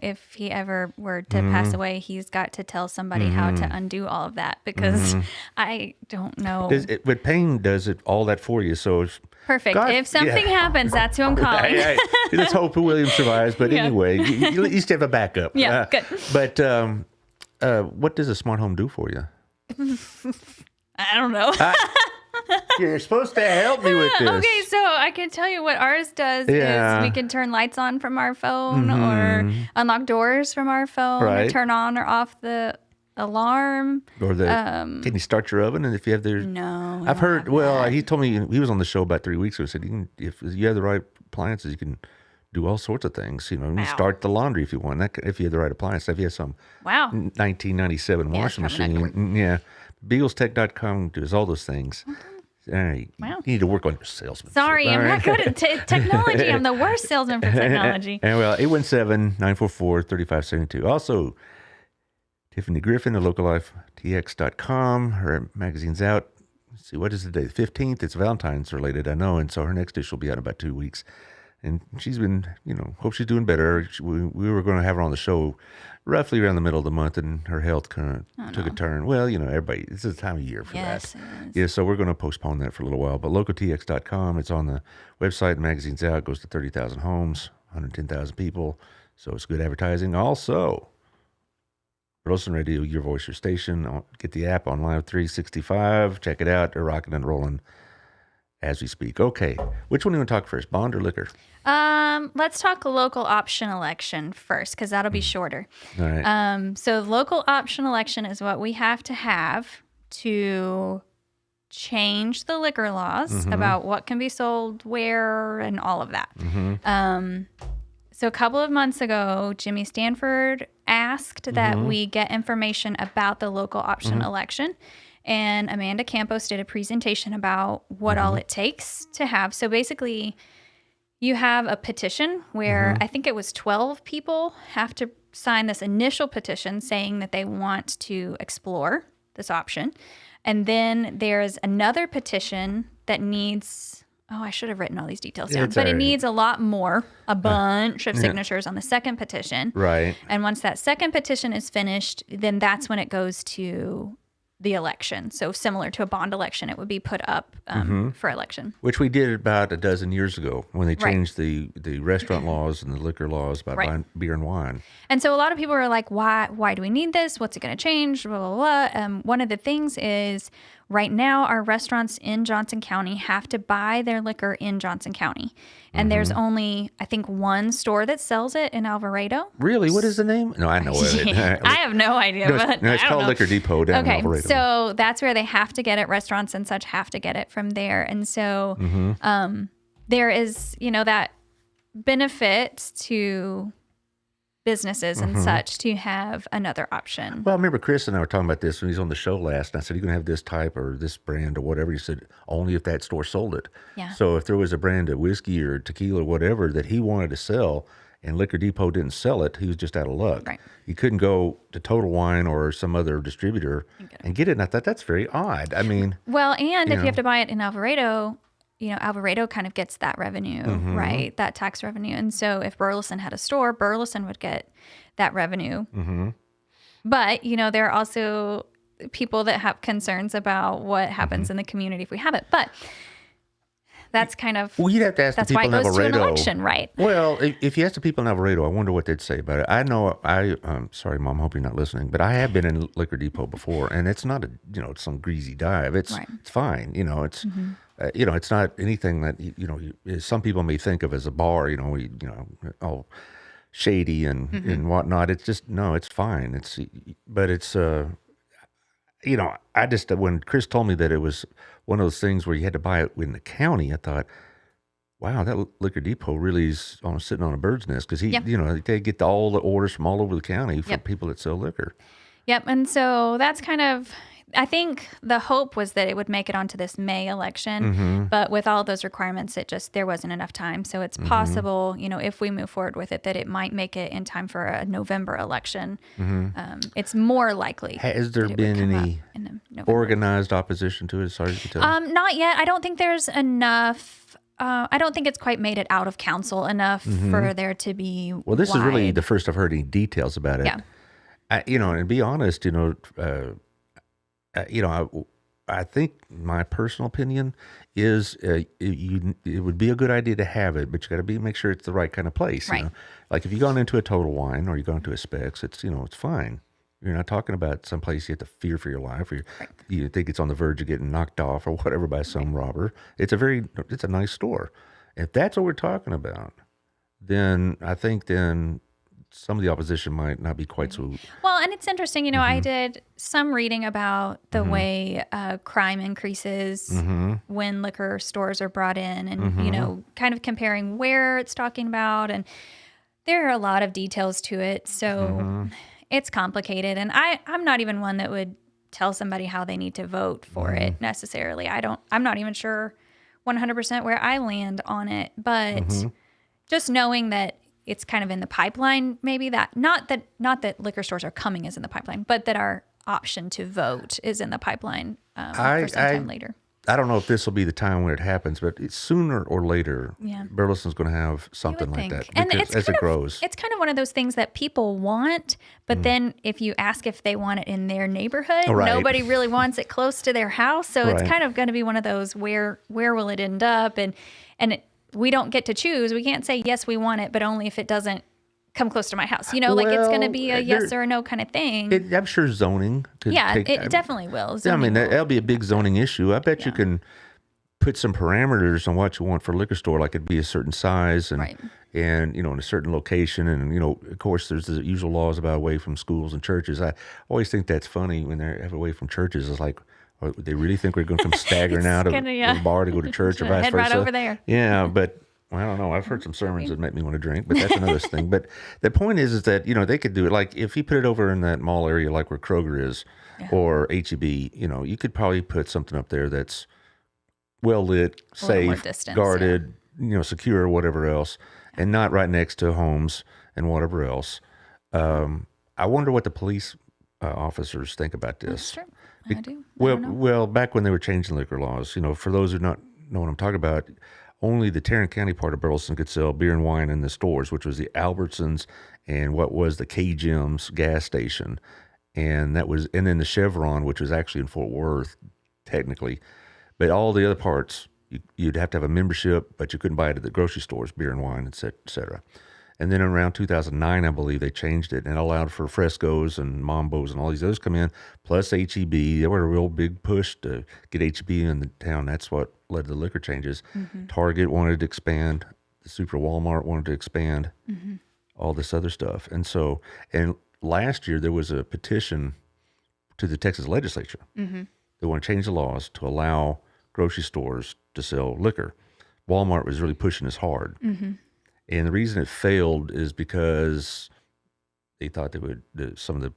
Speaker 3: if he ever were to pass away, he's got to tell somebody how to undo all of that because I don't know.
Speaker 2: But Payne does it all that for you, so it's
Speaker 3: Perfect. If something happens, that's who I'm calling.
Speaker 2: Let's hope William survives. But anyway, you at least have a backup.
Speaker 3: Yeah, good.
Speaker 2: But what does a smart home do for you?
Speaker 3: I don't know.
Speaker 2: You're supposed to help me with this.
Speaker 3: Okay, so I can tell you what ours does is we can turn lights on from our phone or unlock doors from our phone or turn on or off the alarm.
Speaker 2: Or can you start your oven? And if you have
Speaker 3: No.
Speaker 2: I've heard, he told me, he was on the show about 3 weeks ago, said if you have the right appliances, you can do all sorts of things. You can start the laundry if you want, if you have the right appliance. If you have some 1997 washing machine. BeaglesTech.com does all those things. All right. You need to work on your salesman.
Speaker 3: Sorry, I'm not good at technology. I'm the worst salesman for technology.
Speaker 2: And 817-944-3572. Also, Tiffany Griffin of LocalLifeTX.com. Her magazine's out. Let's see, what is the day? The 15th. It's Valentine's related, I know. And so her next issue will be out in about 2 weeks. And she's been, hope she's doing better. We were going to have her on the show roughly around the middle of the month, and her health kind of took a turn. Well, everybody, this is the time of year for that. Yeah, so we're going to postpone that for a little while. But localtx.com, it's on the website. The magazine's out. It goes to 30,000 homes, 110,000 people. So it's good advertising. Also, Carlson Radio, your voice, your station. Get the app on Live 365. Check it out. They're rocking and rolling as we speak. Okay, which one do you want to talk first, bond or liquor?
Speaker 3: Let's talk local option election first, because that'll be shorter.
Speaker 2: All right.
Speaker 3: So local option election is what we have to change the liquor laws about what can be sold where and all of that. So a couple of months ago, Jimmy Stanford asked that we get information about the local option election. And Amanda Campos did a presentation about what all it takes to have. So basically, you have a petition where I think it was 12 people have to sign this initial petition saying that they want to explore this option. And then there's another petition that needs, I should have written all these details down, but it needs a lot more, a bunch of signatures on the second petition.
Speaker 2: Right.
Speaker 3: And once that second petition is finished, then that's when it goes to the election. So similar to a bond election, it would be put up for election.
Speaker 2: Which we did about a dozen years ago when they changed the restaurant laws and the liquor laws about buying beer and wine.
Speaker 3: And so a lot of people are like, why do we need this? What's it going to change? Blah, blah, blah. One of the things is right now our restaurants in Johnson County have to buy their liquor in Johnson County. And there's only, I think, one store that sells it in Alvarado.
Speaker 2: Really? What is the name? No, I know it.
Speaker 3: I have no idea.
Speaker 2: It's called Liquor Depot down in Alvarado.
Speaker 3: So that's where they have to get it. Restaurants and such have to get it from there. And so there is, that benefit to businesses and such to have another option.
Speaker 2: Well, I remember Chris and I were talking about this when he was on the show last. And I said, "You're going to have this type or this brand or whatever." He said, "Only if that store sold it."
Speaker 3: Yeah.
Speaker 2: So if there was a brand of whiskey or tequila or whatever that he wanted to sell and Liquor Depot didn't sell it, he was just out of luck.
Speaker 3: Right.
Speaker 2: He couldn't go to Total Wine or some other distributor and get it. And I thought, that's very odd. I mean.
Speaker 3: Well, and if you have to buy it in Alvarado, Alvarado kind of gets that revenue, right? That tax revenue. And so if Burleson had a store, Burleson would get that revenue. But, there are also people that have concerns about what happens in the community if we have it. But that's kind of,
Speaker 2: you'd have to ask the people in Alvarado.
Speaker 3: That's why it goes to an election, right?
Speaker 2: Well, if you ask the people in Alvarado, I wonder what they'd say about it. I know, sorry, Mom, hope you're not listening, but I have been in Liquor Depot before, and it's not some greasy dive. It's fine. It's it's not anything that some people may think of as a bar. All shady and whatnot. It's just it's fine. But it's I just when Chris told me that it was one of those things where you had to buy it in the county, I thought, wow, that Liquor Depot really is sitting on a bird's nest because they get all the orders from all over the county for people that sell liquor.
Speaker 3: Yep. And so that's kind of, I think the hope was that it would make it onto this May election, but with all those requirements, there wasn't enough time. So it's possible, if we move forward with it, that it might make it in time for a November election. It's more likely.
Speaker 2: Has there been any organized opposition to it, as far as you can tell?
Speaker 3: Not yet. I don't think there's enough. I don't think it's quite made it out of council enough for there to be.
Speaker 2: Well, this is really the first I've heard any details about it.
Speaker 3: Yeah.
Speaker 2: And to be honest, I think my personal opinion is it would be a good idea to have it, but you got to make sure it's the right kind of place.
Speaker 3: Right.
Speaker 2: Like if you've gone into a Total Wine or you've gone into a Specs, it's fine. You're not talking about some place you have to fear for your life, or you think it's on the verge of getting knocked off or whatever by some robber. It's a nice store. If that's what we're talking about, then I think some of the opposition might not be quite so.
Speaker 3: Well, and it's interesting, I did some reading about the way crime increases when liquor stores are brought in, and kind of comparing where it's talking about, and there are a lot of details to it, so it's complicated, and I'm not even one that would tell somebody how they need to vote for it necessarily. I'm not even sure 100% where I land on it, but just knowing that it's kind of in the pipeline, maybe that not that liquor stores are coming is in the pipeline, but that our option to vote is in the pipeline for sometime later.
Speaker 2: I don't know if this will be the time when it happens, but sooner or later, Burleson's going to have something like that as it grows.
Speaker 3: It's kind of one of those things that people want, but then if you ask if they want it in their neighborhood, nobody really wants it close to their house. So it's kind of going to be one of those where will it end up, and we don't get to choose. We can't say, yes, we want it, but only if it doesn't come close to my house. It's going to be a yes or a no kind of thing.
Speaker 2: I'm sure zoning could
Speaker 3: it definitely will.
Speaker 2: That'll be a big zoning issue. I bet you can put some parameters on what you want for a liquor store, like it'd be a certain size and in a certain location. And, of course, there's the usual laws about away from schools and churches. I always think that's funny when they're away from churches. It's like, they really think we're going to come staggering out of the bar to go to church or vice versa?
Speaker 3: Head right over there.
Speaker 2: Yeah, but I don't know. I've heard some sermons that make me want to drink, but that's another thing. But the point is that, they could do it. Like if you put it over in that mall area, like where Kroger is or H-E-B, you could probably put something up there that's well lit, safe, guarded, secure, or whatever else, and not right next to homes and whatever else. I wonder what the police officers think about this.
Speaker 3: That's true. I do.
Speaker 2: Well, back when they were changing liquor laws, for those who don't know what I'm talking about, only the Tarrant County part of Burleson could sell beer and wine in the stores, which was the Albertsons and what was the K-Jim's gas station. And then the Chevron, which was actually in Fort Worth, technically. But all the other parts, you'd have to have a membership, but you couldn't buy it at the grocery stores, beer and wine, et cetera. And then around 2009, I believe, they changed it and allowed for Fresco's and Mambo's and all these others come in, plus H-E-B. They were a real big push to get H-E-B in the town. That's what led to the liquor changes. Target wanted to expand. The Super Walmart wanted to expand. All this other stuff. And last year, there was a petition to the Texas legislature. They want to change the laws to allow grocery stores to sell liquor. Walmart was really pushing this hard. And the reason it failed is because they thought some of the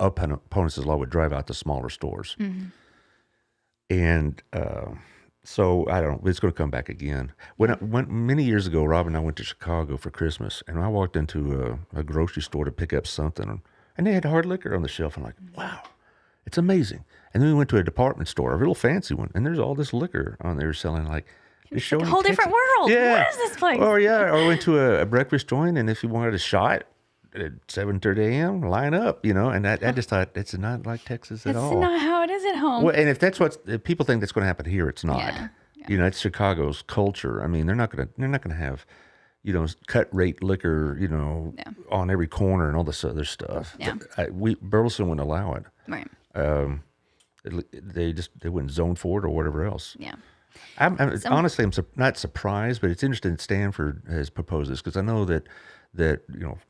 Speaker 2: opponents of the law would drive out the smaller stores. And so I don't know. It's going to come back again. Many years ago, Rob and I went to Chicago for Christmas, and I walked into a grocery store to pick up something, and they had hard liquor on the shelf. I'm like, wow, it's amazing. And then we went to a department store, a real fancy one, and there's all this liquor on there selling like.
Speaker 3: It's like a whole different world.
Speaker 2: Yeah.
Speaker 3: What is this place?
Speaker 2: Or went to a breakfast joint, and if you wanted a shot at 7:30 a.m., line up, and I just thought it's not like Texas at all.
Speaker 3: It's not how it is at home.
Speaker 2: Well, and if people think that's going to happen here, it's not. It's Chicago's culture. I mean, they're not going to have, cut rate liquor, on every corner and all this other stuff.
Speaker 3: Yeah.
Speaker 2: Burleson wouldn't allow it.
Speaker 3: Right.
Speaker 2: They wouldn't zone for it or whatever else.
Speaker 3: Yeah.
Speaker 2: Honestly, I'm not surprised, but it's interesting that Stanford has proposed this because I know that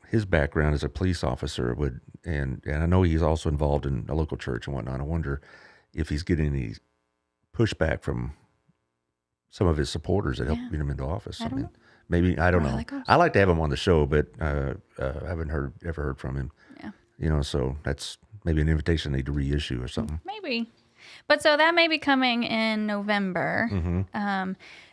Speaker 2: his background as a police officer and I know he's also involved in a local church and whatnot. I wonder if he's getting any pushback from some of his supporters that helped get him into office. I mean, maybe I don't know. I like to have him on the show, but I haven't ever heard from him. Yeah. So that's maybe an invitation they need to reissue or something.
Speaker 3: Maybe. But so that may be coming in November.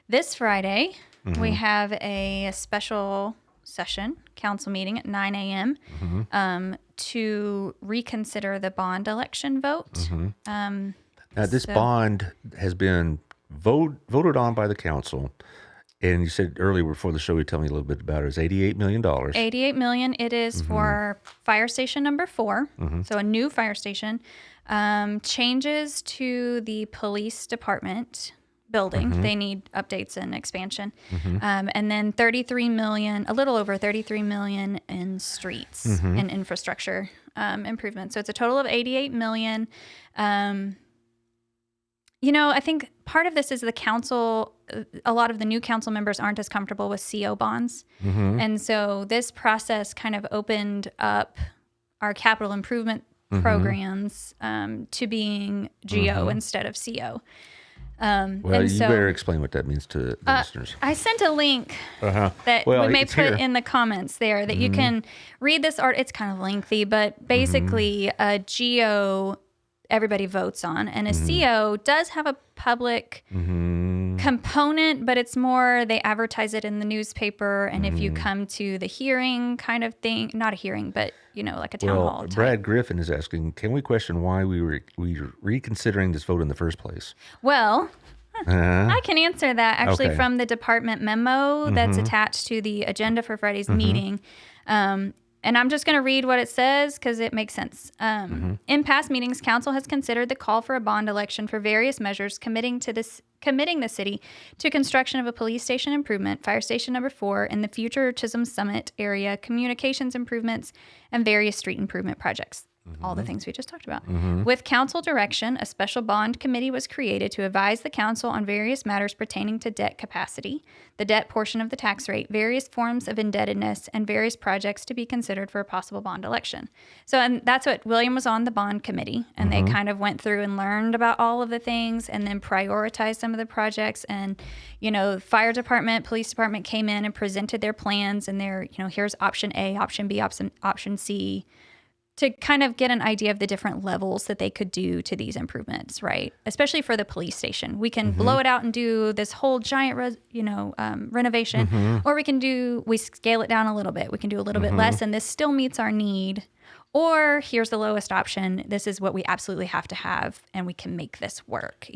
Speaker 3: This Friday, we have a special session, council meeting at 9 a.m. To reconsider the bond election vote.
Speaker 2: Now, this bond has been voted on by the council. And you said earlier before the show, you tell me a little bit about it. It's $88 million.
Speaker 3: $88 million. It is for fire station number 4. So a new fire station. Changes to the police department building. They need updates and expansion. And then $33 million, a little over $33 million in streets and infrastructure improvements. So it's a total of $88 million. I think part of this is the council, a lot of the new council members aren't as comfortable with CO bonds. And so this process kind of opened up our capital improvement programs to being GO instead of CO.
Speaker 2: Well, you better explain what that means to the listeners.
Speaker 3: I sent a link that we may put in the comments there that you can read this art. It's kind of lengthy, but basically a GO everybody votes on, and a CO does have a public component, but it's more they advertise it in the newspaper, and if you come to the hearing kind of thing, not a hearing, but like a town hall type.
Speaker 2: Brad Griffin is asking, can we question why we were reconsidering this vote in the first place?
Speaker 3: Well, I can answer that actually from the department memo that's attached to the agenda for Friday's meeting. And I'm just going to read what it says because it makes sense. In past meetings, council has considered the call for a bond election for various measures committing the city to construction of a police station improvement, fire station number 4, in the future Chisholm Summit area, communications improvements, and various street improvement projects. All the things we just talked about. With council direction, a special bond committee was created to advise the council on various matters pertaining to debt capacity, the debt portion of the tax rate, various forms of indebtedness, and various projects to be considered for a possible bond election. So, and that's what William was on the bond committee, and they kind of went through and learned about all of the things and then prioritized some of the projects. And, fire department, police department came in and presented their plans, and here's option A, option B, option C, to kind of get an idea of the different levels that they could do to these improvements, right? Especially for the police station. We can blow it out and do this whole giant, renovation, or we scale it down a little bit. We can do a little bit less, and this still meets our need. Or here's the lowest option. This is what we absolutely have to have, and we can make this work,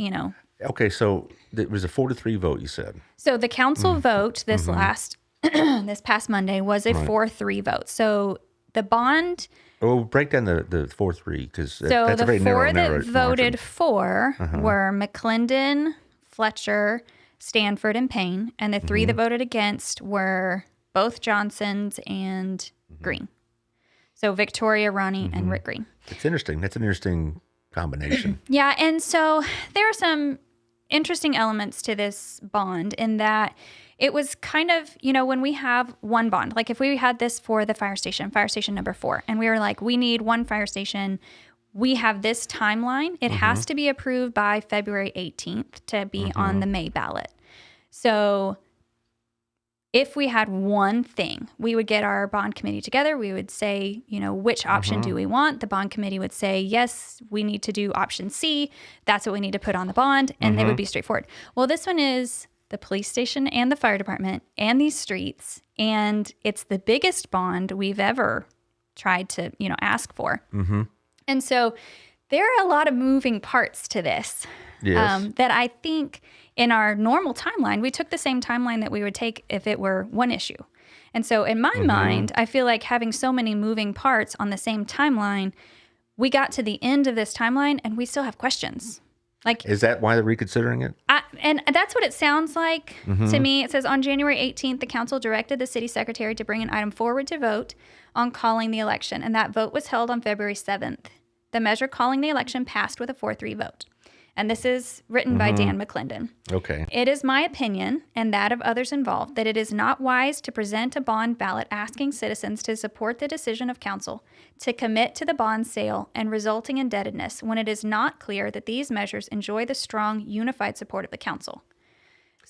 Speaker 2: Okay, so it was a 4-3 vote, you said.
Speaker 3: So the council vote this this past Monday was a 4-3 vote. So the bond...
Speaker 2: Well, break down the 4-3 because
Speaker 3: so
Speaker 2: that's a very narrow
Speaker 3: So the 4 that voted
Speaker 2: margin.
Speaker 3: for were McClendon, Fletcher, Stanford, and Payne. And the 3 that voted against were both Johnsons and Green. So Victoria, Ronnie, and Rick Green.
Speaker 2: It's interesting. That's an interesting combination.
Speaker 3: Yeah, and so there are some interesting elements to this bond in that it was kind of, when we have one bond, like if we had this for the fire station number 4, and we were like, we need one fire station, we have this timeline. It has to be approved by February 18th to be on the May ballot. So if we had one thing, we would get our bond committee together. We would say, which option do we want? The bond committee would say, yes, we need to do option C. That's what we need to put on the bond. And they would be straightforward. Well, this one is the police station and the fire department and these streets. And it's the biggest bond we've ever tried to, ask for. And so there are a lot of moving parts to this.
Speaker 2: Yes.
Speaker 3: That I think in our normal timeline, we took the same timeline that we would take if it were one issue. And so in my mind, I feel like having so many moving parts on the same timeline, we got to the end of this timeline and we still have questions. Like,
Speaker 2: is that why they're reconsidering it?
Speaker 3: And that's what it sounds like to me. It says on January 18th, the council directed the city secretary to bring an item forward to vote on calling the election. And that vote was held on February 7th. The measure calling the election passed with a 4-3 vote. And this is written by Dan McClendon.
Speaker 2: Okay.
Speaker 3: It is my opinion, and that of others involved, that it is not wise to present a bond ballot asking citizens to support the decision of council to commit to the bond sale and resulting indebtedness when it is not clear that these measures enjoy the strong, unified support of the council.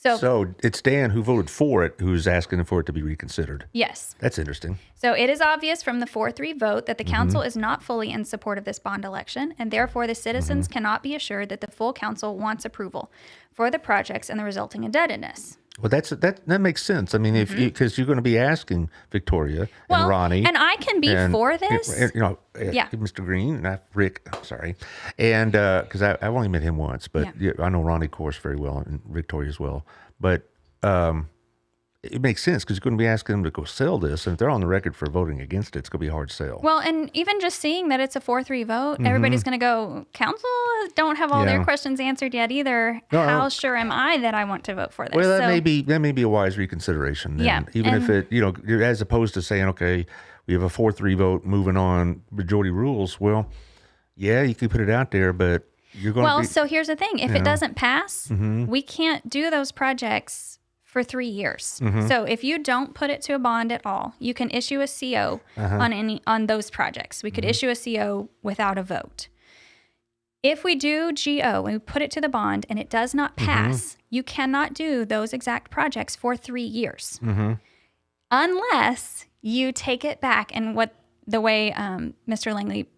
Speaker 2: So it's Dan who voted for it who's asking for it to be reconsidered.
Speaker 3: Yes.
Speaker 2: That's interesting.
Speaker 3: So it is obvious from the 4-3 vote that the council is not fully in support of this bond election, and therefore the citizens cannot be assured that the full council wants approval for the projects and the resulting indebtededness.
Speaker 2: Well, that makes sense. I mean, if because you're going to be asking Victoria and Ronnie,
Speaker 3: and I can be for this.
Speaker 2: Mr. Green, not Rick. I'm sorry, and because I've only met him once, but I know Ronnie, of course, very well, and Victoria as well. But it makes sense because you're going to be asking them to go sell this, and if they're on the record for voting against it, it's going to be a hard sell.
Speaker 3: Well, and even just seeing that it's a 4-3 vote, everybody's going to go, council don't have all their questions answered yet either. How sure am I that I want to vote for this?
Speaker 2: Well, that may be a wise reconsideration. Then.
Speaker 3: Yeah.
Speaker 2: Even if it, as opposed to saying, okay, we have a 4-3 vote, moving on, majority rules. Well, yeah, you could put it out there, but you're going to
Speaker 3: Well, so here's the thing. If it doesn't pass, we can't do those projects for 3 years. So if you don't put it to a bond at all, you can issue a CO on those projects. We could issue a CO without a vote. If we do GO and we put it to the bond and it does not pass, you cannot do those exact projects for 3 years. Unless you take it back and the way Mr. Langley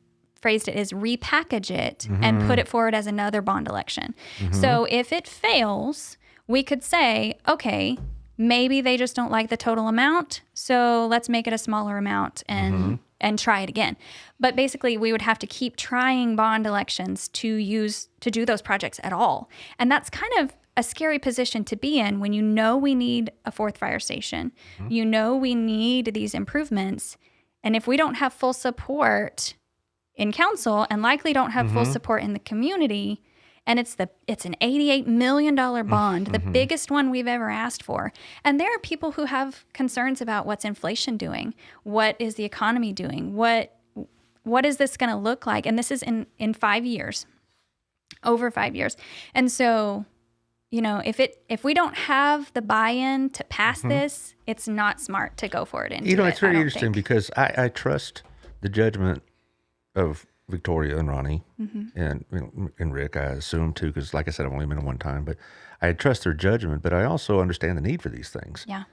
Speaker 3: phrased it is repackage it and put it forward as another bond election. So if it fails, we could say, okay, maybe they just don't like the total amount, so let's make it a smaller amount and try it again. But basically, we would have to keep trying bond elections to do those projects at all. And that's kind of a scary position to be in when we need a fourth fire station. We need these improvements. And if we don't have full support in council and likely don't have full support in the community, and it's an $88 million bond, the biggest one we've ever asked for. And there are people who have concerns about what's inflation doing, what is the economy doing, what is this going to look like? And this is in 5 years, over 5 years. And so, if we don't have the buy-in to pass this, it's not smart to go for it.
Speaker 2: It's very interesting because I trust the judgment of Victoria and Ronnie and Rick, I assume too, because like I said, I've only been in one time, but I trust their judgment, but I also understand the need for these things. Yeah.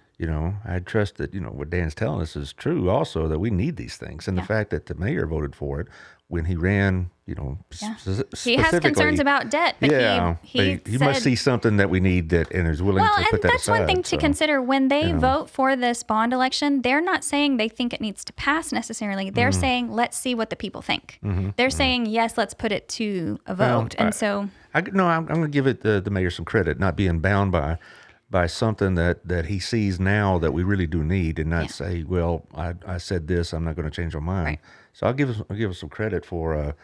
Speaker 2: I trust that, what Dan's telling us is true also, that we need these things. And the fact that the mayor voted for it when he ran,
Speaker 3: he has concerns about debt, but he
Speaker 2: must see something that we need and is willing to put that aside.
Speaker 3: Well, and that's one thing to consider. When they vote for this bond election, they're not saying they think it needs to pass necessarily. They're saying, let's see what the people think. They're saying, yes, let's put it to a vote. I'm going to give it the mayor some credit, not being bound by something that he sees now that we really do need, and not say, well, I said this, I'm not going to change my mind. Right. So I'll give us some credit for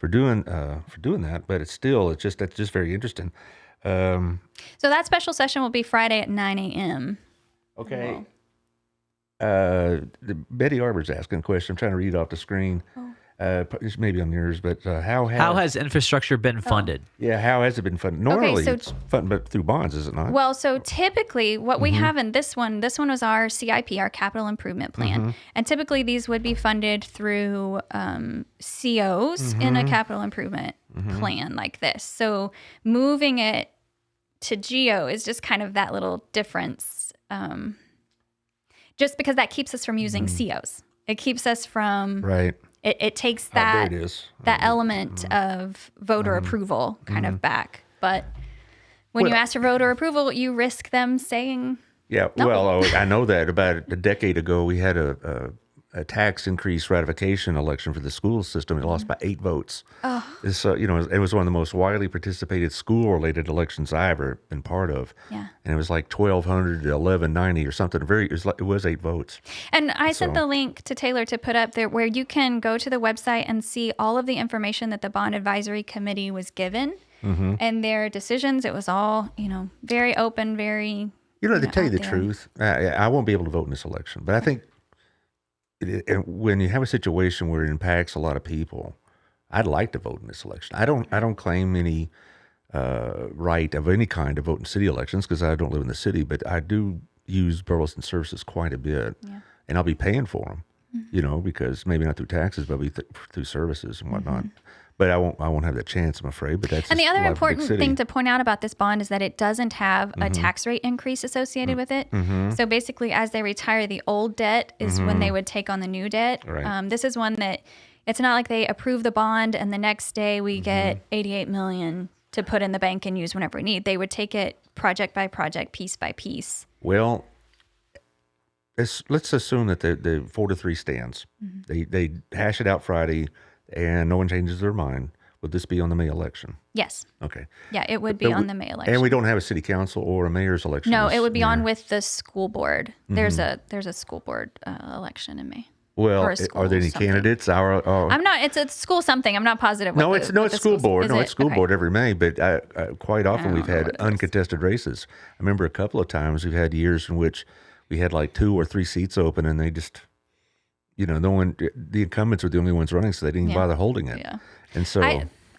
Speaker 3: doing that, but that's just very interesting. So that special session will be Friday at 9 a.m.
Speaker 2: Okay. Betty Arbor's asking a question. I'm trying to read off the screen. It's maybe on yours, but how
Speaker 1: has infrastructure been funded?
Speaker 2: Yeah, how has it been funded? Normally, it's funded but through bonds, is it not?
Speaker 3: Well, so typically, what we have in this one was our CIP, our capital improvement plan, and typically these would be funded through COs in a capital improvement plan like this. So moving it to GO is just kind of that little difference, just because that keeps us from using COs. It keeps us from It takes that element of voter approval kind of back. But when you ask for voter approval, you risk them saying
Speaker 2: no. Well, I know that about a decade ago, we had a tax increase ratification election for the school system. It lost by 8 votes. So, it was one of the most widely participated school-related elections I ever been part of. Yeah. And it was like 1,200 to 1,190 or something. It was 8 votes.
Speaker 3: And I sent the link to Taylor to put up there where you can go to the website and see all of the information that the Bond Advisory Committee was given and their decisions. It was all, very open, very...
Speaker 2: to tell you the truth, I won't be able to vote in this election, but I think when you have a situation where it impacts a lot of people, I'd like to vote in this election. I don't claim any right of any kind to vote in city elections because I don't live in the city, but I do use Burleson services quite a bit, and I'll be paying for them. you know, because maybe not through taxes, but through services and whatnot. But I won't have that chance, I'm afraid. But that's
Speaker 3: and the
Speaker 2: just
Speaker 3: other
Speaker 2: life of a big
Speaker 3: important
Speaker 2: city.
Speaker 3: thing to point out about this bond is that it doesn't have a tax rate increase associated with it. So basically, as they retire the old debt is when they would take on the new debt.
Speaker 2: Right.
Speaker 3: This is one that it's not like they approve the bond and the next day we get $88 million to put in the bank and use whenever we need. They would take it project by project, piece by piece.
Speaker 2: Well, let's assume that the 4-3 stands. They hash it out Friday, and no one changes their mind. Would this be on the May election?
Speaker 3: Yes.
Speaker 2: Okay.
Speaker 3: Yeah, it would be on the May election.
Speaker 2: And we don't have a city council or a mayor's election.
Speaker 3: No, it would be on with the school board. There's a school board election in May.
Speaker 2: Well,
Speaker 3: Or a school
Speaker 2: are there any
Speaker 3: something.
Speaker 2: candidates?
Speaker 3: I'm not. It's a school something. I'm not positive.
Speaker 2: No,
Speaker 3: what
Speaker 2: it's
Speaker 3: the-
Speaker 2: no,
Speaker 3: what
Speaker 2: it's
Speaker 3: the
Speaker 2: school
Speaker 3: schools-
Speaker 2: board.
Speaker 3: is
Speaker 2: No,
Speaker 3: it?
Speaker 2: it's school
Speaker 3: Okay.
Speaker 2: board every May. But quite often we've
Speaker 3: don't know
Speaker 2: had
Speaker 3: what it is.
Speaker 2: uncontested races. I remember a couple of times we've had years in which we had like 2 or 3 seats open, and they just, you know, the incumbents were the only ones running, so they didn't
Speaker 3: Yeah.
Speaker 2: bother holding it.
Speaker 3: Yeah.
Speaker 2: And so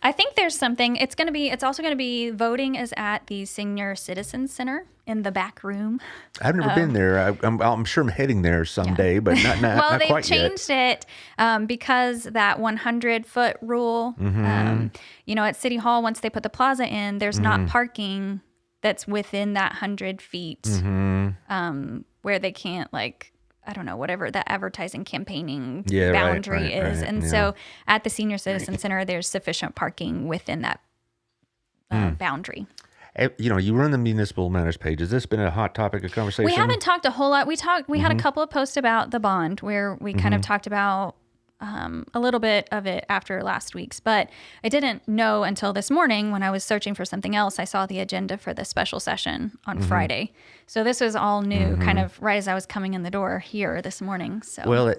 Speaker 3: I think there's something. It's also going to be voting is at the Senior Citizen Center in the back room.
Speaker 2: I've never been there. I'm sure I'm heading there someday, but not
Speaker 3: Well,
Speaker 2: not
Speaker 3: they've
Speaker 2: quite yet.
Speaker 3: changed it because that 100-foot rule. You know, at City Hall, once they put the plaza in, there's not parking that's within that 100 feet where they can't I don't know, whatever the advertising campaigning
Speaker 2: Yeah, right,
Speaker 3: boundary
Speaker 2: right,
Speaker 3: is.
Speaker 2: right,
Speaker 3: And
Speaker 2: yeah.
Speaker 3: so at the Senior Citizen Center, there's sufficient parking within that boundary.
Speaker 2: You know, you run the municipal matters page. Has this been a hot topic of conversation?
Speaker 3: We haven't talked a whole lot. We had a couple of posts about the bond where we kind of talked about a little bit of it after last week's, but I didn't know until this morning when I was searching for something else. I saw the agenda for the special session on Friday. So this was all new kind of right as I was coming in the door here this morning. So
Speaker 2: Well,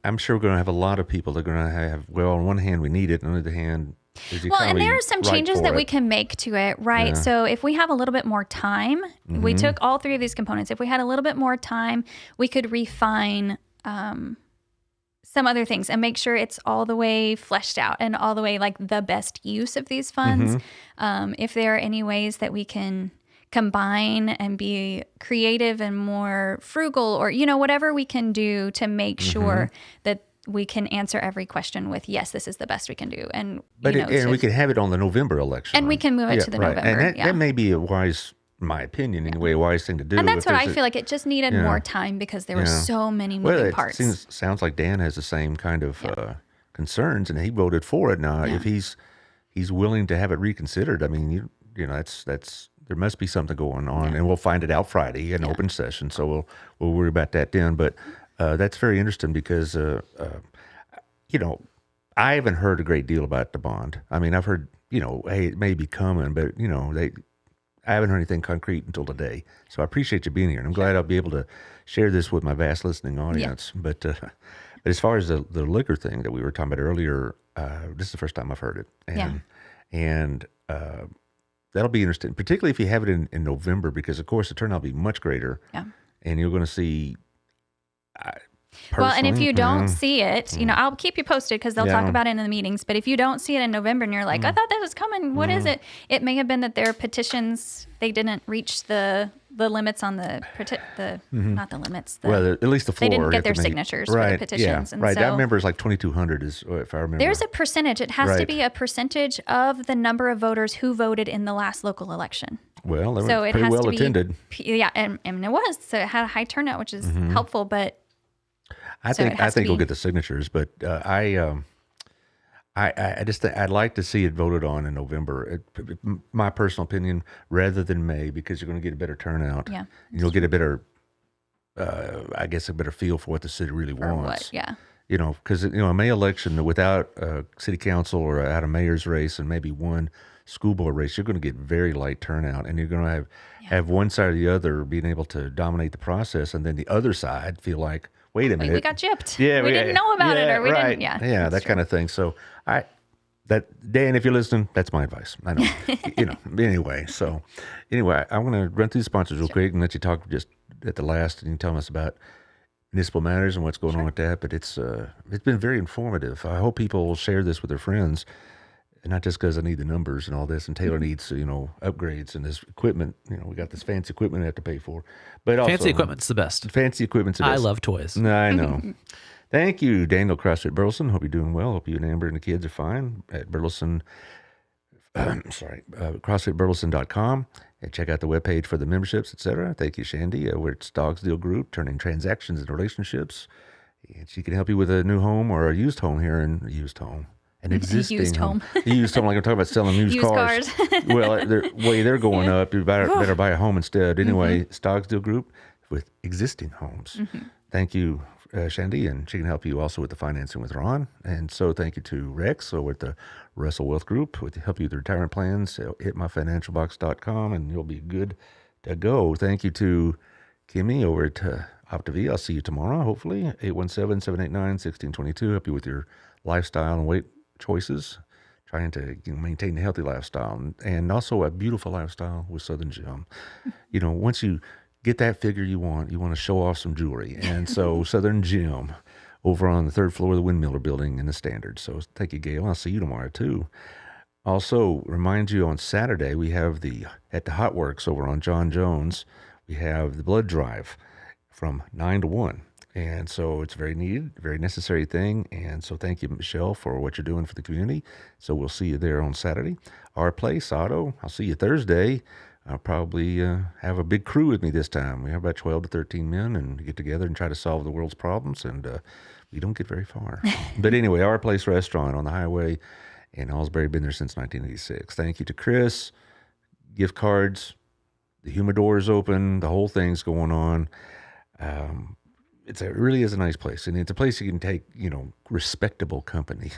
Speaker 2: I'm sure we're going to have a lot of people that are going to have, well, on one hand, we need it. On the other hand, is the
Speaker 3: well, and
Speaker 2: economy
Speaker 3: there are some
Speaker 2: right
Speaker 3: changes
Speaker 2: for
Speaker 3: that
Speaker 2: it?
Speaker 3: we can make to it, right?
Speaker 2: Yeah.
Speaker 3: So if we have a little bit more time, we took all 3 of these components. If we had a little bit more time, we could refine some other things and make sure it's all the way fleshed out and all the way the best use of these funds. If there are any ways that we can combine and be creative and more frugal, or whatever we can do to make sure that we can answer every question with yes, this is the best we can do, and
Speaker 2: we can have it on the November election,
Speaker 3: and we can move it to the
Speaker 2: right.
Speaker 3: November.
Speaker 2: And that may be a wise, my opinion, anyway, a wise thing to do.
Speaker 3: And that's
Speaker 2: if
Speaker 3: what
Speaker 2: there's
Speaker 3: I feel like. It just needed more time because there were so many moving parts.
Speaker 2: Sounds like Dan has the same kind of concerns, and he voted for it. Now, if he's willing to have it reconsidered, I mean, that's there must be something going on, and we'll find it out Friday in open session. So we'll worry about that then. But that's very interesting because I haven't heard a great deal about the bond. I mean, I've heard hey, it may be coming, but I haven't heard anything concrete until today. So I appreciate you being here, and I'm glad I'll be able to share this with my vast listening audience. But as far as the liquor thing that we were talking about earlier, this is the first time I've heard it, and that'll be interesting, particularly if you have it in November, because of course the turnout will be much greater, and you're going to see.
Speaker 3: Well, and if you don't see it, I'll keep you posted because they'll talk about it in the meetings. But if you don't see it in November and you're like, I thought that was coming, what is it? It may have been that their petitions, they didn't reach the limits on not the limits.
Speaker 2: Well, at least the floor.
Speaker 3: They didn't
Speaker 2: you
Speaker 3: get
Speaker 2: have
Speaker 3: their
Speaker 2: to make-
Speaker 3: signatures for the petitions.
Speaker 2: Yeah,
Speaker 3: And
Speaker 2: right.
Speaker 3: so
Speaker 2: That number is like 2,200, is if I remember.
Speaker 3: there's a percentage. It has to
Speaker 2: Right.
Speaker 3: be a percentage of the number of voters who voted in the last local election.
Speaker 2: Well, they
Speaker 3: So
Speaker 2: were
Speaker 3: it
Speaker 2: pretty
Speaker 3: has
Speaker 2: well
Speaker 3: to be,
Speaker 2: attended.
Speaker 3: and it was. So it had a high turnout, which is helpful, but
Speaker 2: I
Speaker 3: So it
Speaker 2: think
Speaker 3: has to
Speaker 2: we'll
Speaker 3: be-
Speaker 2: get the signatures, but I just I'd like to see it voted on in November. My personal opinion, rather than May, because you're going to get a better turnout.
Speaker 3: Yeah,
Speaker 2: and you'll get a better, I guess, a better feel for what the city really
Speaker 3: or
Speaker 2: wants.
Speaker 3: what? Yeah.
Speaker 2: Because a May election without a city council or out a mayor's race and maybe one school board race, you're going to get very light turnout, and you're going to have one side or the other being able to dominate the process, and then the other side feel like, wait a minute,
Speaker 3: We got gypped.
Speaker 2: Yeah,
Speaker 3: we didn't know about it, or we
Speaker 2: right.
Speaker 3: didn't. Yeah,
Speaker 2: yeah, that kind of thing. So Dan, if you're listening, that's my advice. I know, Anyway, I want to run through the sponsors real quick and let you talk just at the last, and you can tell us about municipal matters and what's going on with that. But it's been very informative. I hope people will share this with their friends, and not just because I need the numbers and all this, and Taylor needs upgrades and this equipment. We got this fancy equipment I have to pay for, but also
Speaker 1: Fancy equipment's the best.
Speaker 2: Fancy equipment's the best.
Speaker 1: I love toys.
Speaker 2: No, I know. Thank you, Daniel CrossFit Burleson. Hope you're doing well. Hope you and Amber and the kids are fine at Burleson. CrossFitBurleson.com, and check out the webpage for the memberships, etc. Thank you, Shandy. We're at Stogsdill Group, turning transactions into relationships. And she can help you with a new home or a used home here, an existing
Speaker 3: Used home.
Speaker 2: Used home, like I'm talking about selling used cars. Well, they're going up. You better buy a home instead. Anyway, Stogsdill Group with existing homes. Thank you, Shandy, and she can help you also with the financing with Ron. And so thank you to Rex over at the Russell Wealth Group with help you with retirement plans. Hit myfinancialbox.com and you'll be good to go. Thank you to Kimmy over at OptiV. I'll see you tomorrow, hopefully. 817-789-1622. Help you with your lifestyle and weight choices. Trying to maintain a healthy lifestyle and also a beautiful lifestyle with Southern Gem. Once you get that figure you want to show off some jewelry. And so Southern Gem over on the 3rd floor of the Windmiller Building in the Standard. So thank you, Gail. I'll see you tomorrow too. Also, remind you on Saturday, we have at the Hot Works over on John Jones, we have the blood drive from 9 to 1. And so it's very needed, very necessary thing. And so thank you, Michelle, for what you're doing for the community. So we'll see you there on Saturday. Our place, Otto, I'll see you Thursday. I'll probably have a big crew with me this time. We have about 12 to 13 men and get together and try to solve the world's problems. And we don't get very far. But anyway, Our Place Restaurant on the highway in Allsbury, been there since 1986. Thank you to Chris. Gift cards. The humidor is open. The whole thing's going on. It really is a nice place, and it's a place you can take, respectable company.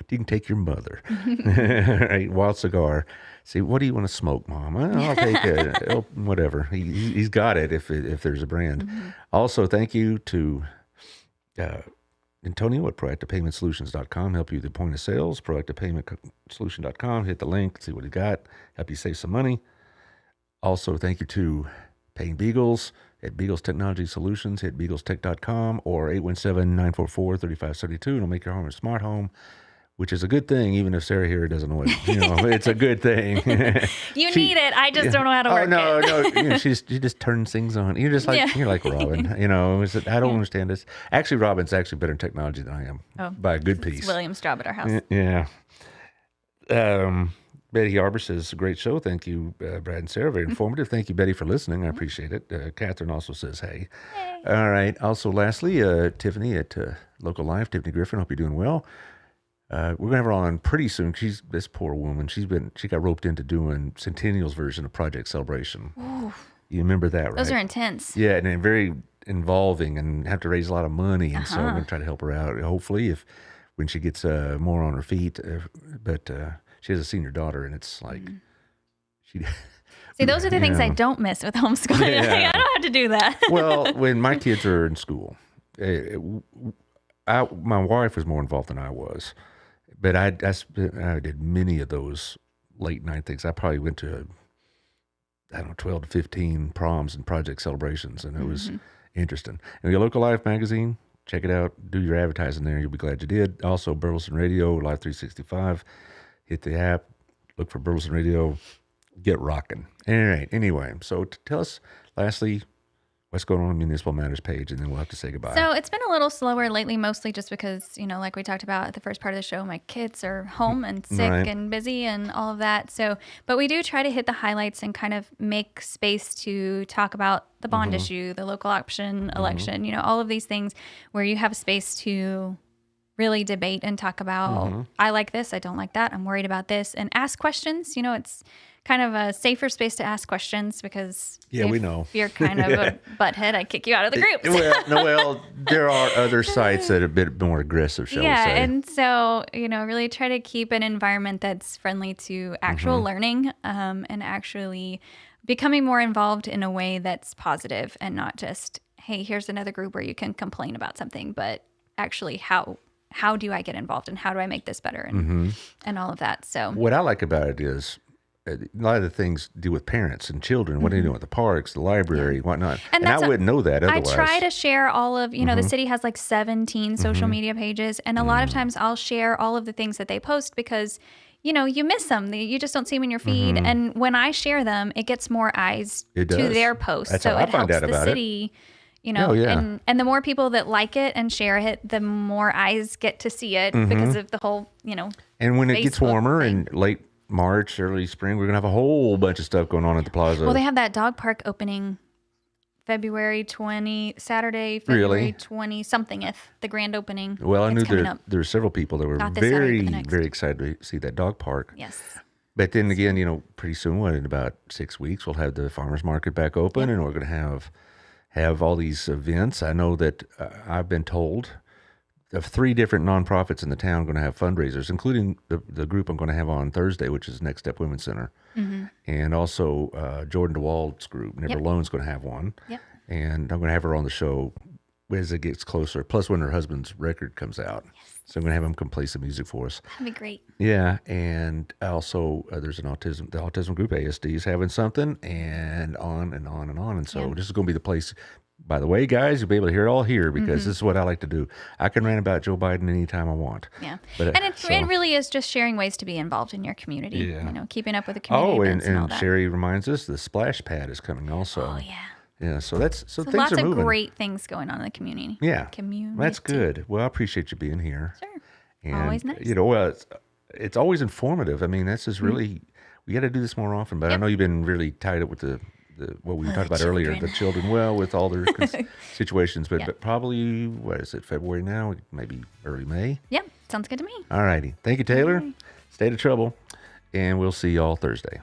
Speaker 2: You can take your mother, right? Wild cigar. Say, what do you want to smoke, Mom? I'll take it. Whatever. He's got it if there's a brand. Also, thank you to Antonio at ProactivePaymentSolutions.com. Help you with the point of sales. ProactivePaymentSolution.com. Hit the link, see what he got. Help you save some money. Also, thank you to Payne Beagles at Beagles Technology Solutions. Hit BeaglesTech.com or 817-944-3572. It'll make your home a smart home, which is a good thing, even if Sarah here doesn't know it. It's a good thing.
Speaker 3: You need it. I just don't know how to work it.
Speaker 2: No. She just turns things on. You're just like you're like Robin. I don't understand this. Actually, Robin's actually better in technology than I am by a good piece.
Speaker 3: It's William's job at our house.
Speaker 2: Yeah. Betty Arbor says, a great show. Thank you, Brad and Sarah. Very informative. Thank you, Betty, for listening. I appreciate it. Catherine also says, hey. All right. Also, lastly, Tiffany at Local Life, Tiffany Griffin. Hope you're doing well. We're going to have her on pretty soon. She's this poor woman. She got roped into doing Centennial's version of Project Celebration. Ooh. You remember that, right?
Speaker 3: Those are intense.
Speaker 2: Yeah, and very involving and have to raise a lot of money. And so I'm going to try to help her out, hopefully, when she gets more on her feet. But she has a senior daughter, and it's like See,
Speaker 3: those are the things I don't miss with homeschooling.
Speaker 2: Yeah.
Speaker 3: I don't have to do that.
Speaker 2: Well, when my kids are in school, my wife was more involved than I was. But I did many of those late night things. I probably went to, 12 to 15 proms and project celebrations, and it was interesting. And your Local Life magazine, check it out. Do your advertising there. You'll be glad you did. Also, Burleson Radio, Live 365. Hit the app, look for Burleson Radio, get rocking. All right. Anyway, so tell us, lastly, what's going on the Municipal Matters page, and then we'll have to say goodbye.
Speaker 3: So it's been a little slower lately, mostly just because, like we talked about at the first part of the show, my kids are home and sick and busy and all of that. So, but we do try to hit the highlights and kind of make space to talk about the bond issue, the local option election, all of these things where you have space to really debate and talk about, I like this, I don't like that, I'm worried about this, and ask questions. It's kind of a safer space to ask questions because
Speaker 2: we know.
Speaker 3: If you're kind of a butthead, I kick you out of the group.
Speaker 2: Well, there are other sites that are a bit more aggressive, shall we say.
Speaker 3: Yeah, and so, really try to keep an environment that's friendly to actual learning and actually becoming more involved in a way that's positive and not just, hey, here's another group where you can complain about something, but actually how do I get involved and how do I make this better and all of that. So
Speaker 2: what I like about it is a lot of the things deal with parents and children. What are you doing at the parks, the library, whatnot? And I wouldn't know that otherwise.
Speaker 3: I try to share all of, the city has like 17 social media pages. And a lot of times I'll share all of the things that they post because, you miss them. You just don't see them in your feed. And when I share them, it gets more eyes to their posts.
Speaker 2: That's
Speaker 3: so
Speaker 2: how I
Speaker 3: it
Speaker 2: find
Speaker 3: helps
Speaker 2: out
Speaker 3: the
Speaker 2: about
Speaker 3: city. You know,
Speaker 2: Oh, yeah.
Speaker 3: and the more people that like it and share it, the more eyes get to see it because of the whole, you know.
Speaker 2: And when it gets
Speaker 3: Facebook
Speaker 2: warmer
Speaker 3: thing.
Speaker 2: in late March, early spring, we're going to have a whole bunch of stuff going on at the plaza.
Speaker 3: Well, they have that dog park opening Saturday, February
Speaker 2: Really?
Speaker 3: 20 something, if the grand opening.
Speaker 2: Well, I
Speaker 3: It's
Speaker 2: knew
Speaker 3: coming up.
Speaker 2: there were several people that were
Speaker 3: Not this Saturday, but the
Speaker 2: very,
Speaker 3: next.
Speaker 2: very excited to see that dog park.
Speaker 3: Yes.
Speaker 2: But then again, you know, pretty soon, in about 6 weeks, we'll have the farmers market back open, and we're going to have all these events. I know that I've been told of 3 different nonprofits in the town going to have fundraisers, including the group I'm going to have on Thursday, which is Next Step Women's Center, and also Jordan DeWald's group, Never Alone's going to have one, and I'm going to have her on the show as it gets closer. Plus, when her husband's record comes out, so I'm going to have him come play some music for us.
Speaker 3: That'd be great.
Speaker 2: Yeah, and also there's the autism group, ASD, is having something, and on and on and on. And so this is going to be the place. By the way, guys, you'll be able to hear it all here because this is what I like to do. I can rant about Joe Biden anytime I want.
Speaker 3: Yeah.
Speaker 2: But,
Speaker 3: And it really is just sharing ways to be involved in your community.
Speaker 2: Yeah.
Speaker 3: You know, keeping up with the community events and all that.
Speaker 2: Sherry reminds us the splash pad is coming also.
Speaker 3: Oh, yeah.
Speaker 2: Yeah, so things
Speaker 3: Lots
Speaker 2: are
Speaker 3: of
Speaker 2: moving.
Speaker 3: great things going on in the community.
Speaker 2: Yeah,
Speaker 3: Community.
Speaker 2: that's good. Well, I appreciate you being here.
Speaker 3: Sure.
Speaker 2: And,
Speaker 3: Always nice.
Speaker 2: You know, it's always informative. I mean, this is really, we got to do this more often. But I know you've been really tied up with the what we talked about earlier, the children. Well, with all their situations, but probably what is it, February now? Maybe early May.
Speaker 3: Yep. Sounds good to me.
Speaker 2: All righty. Thank you, Taylor. Stay out of trouble, and we'll see y'all Thursday.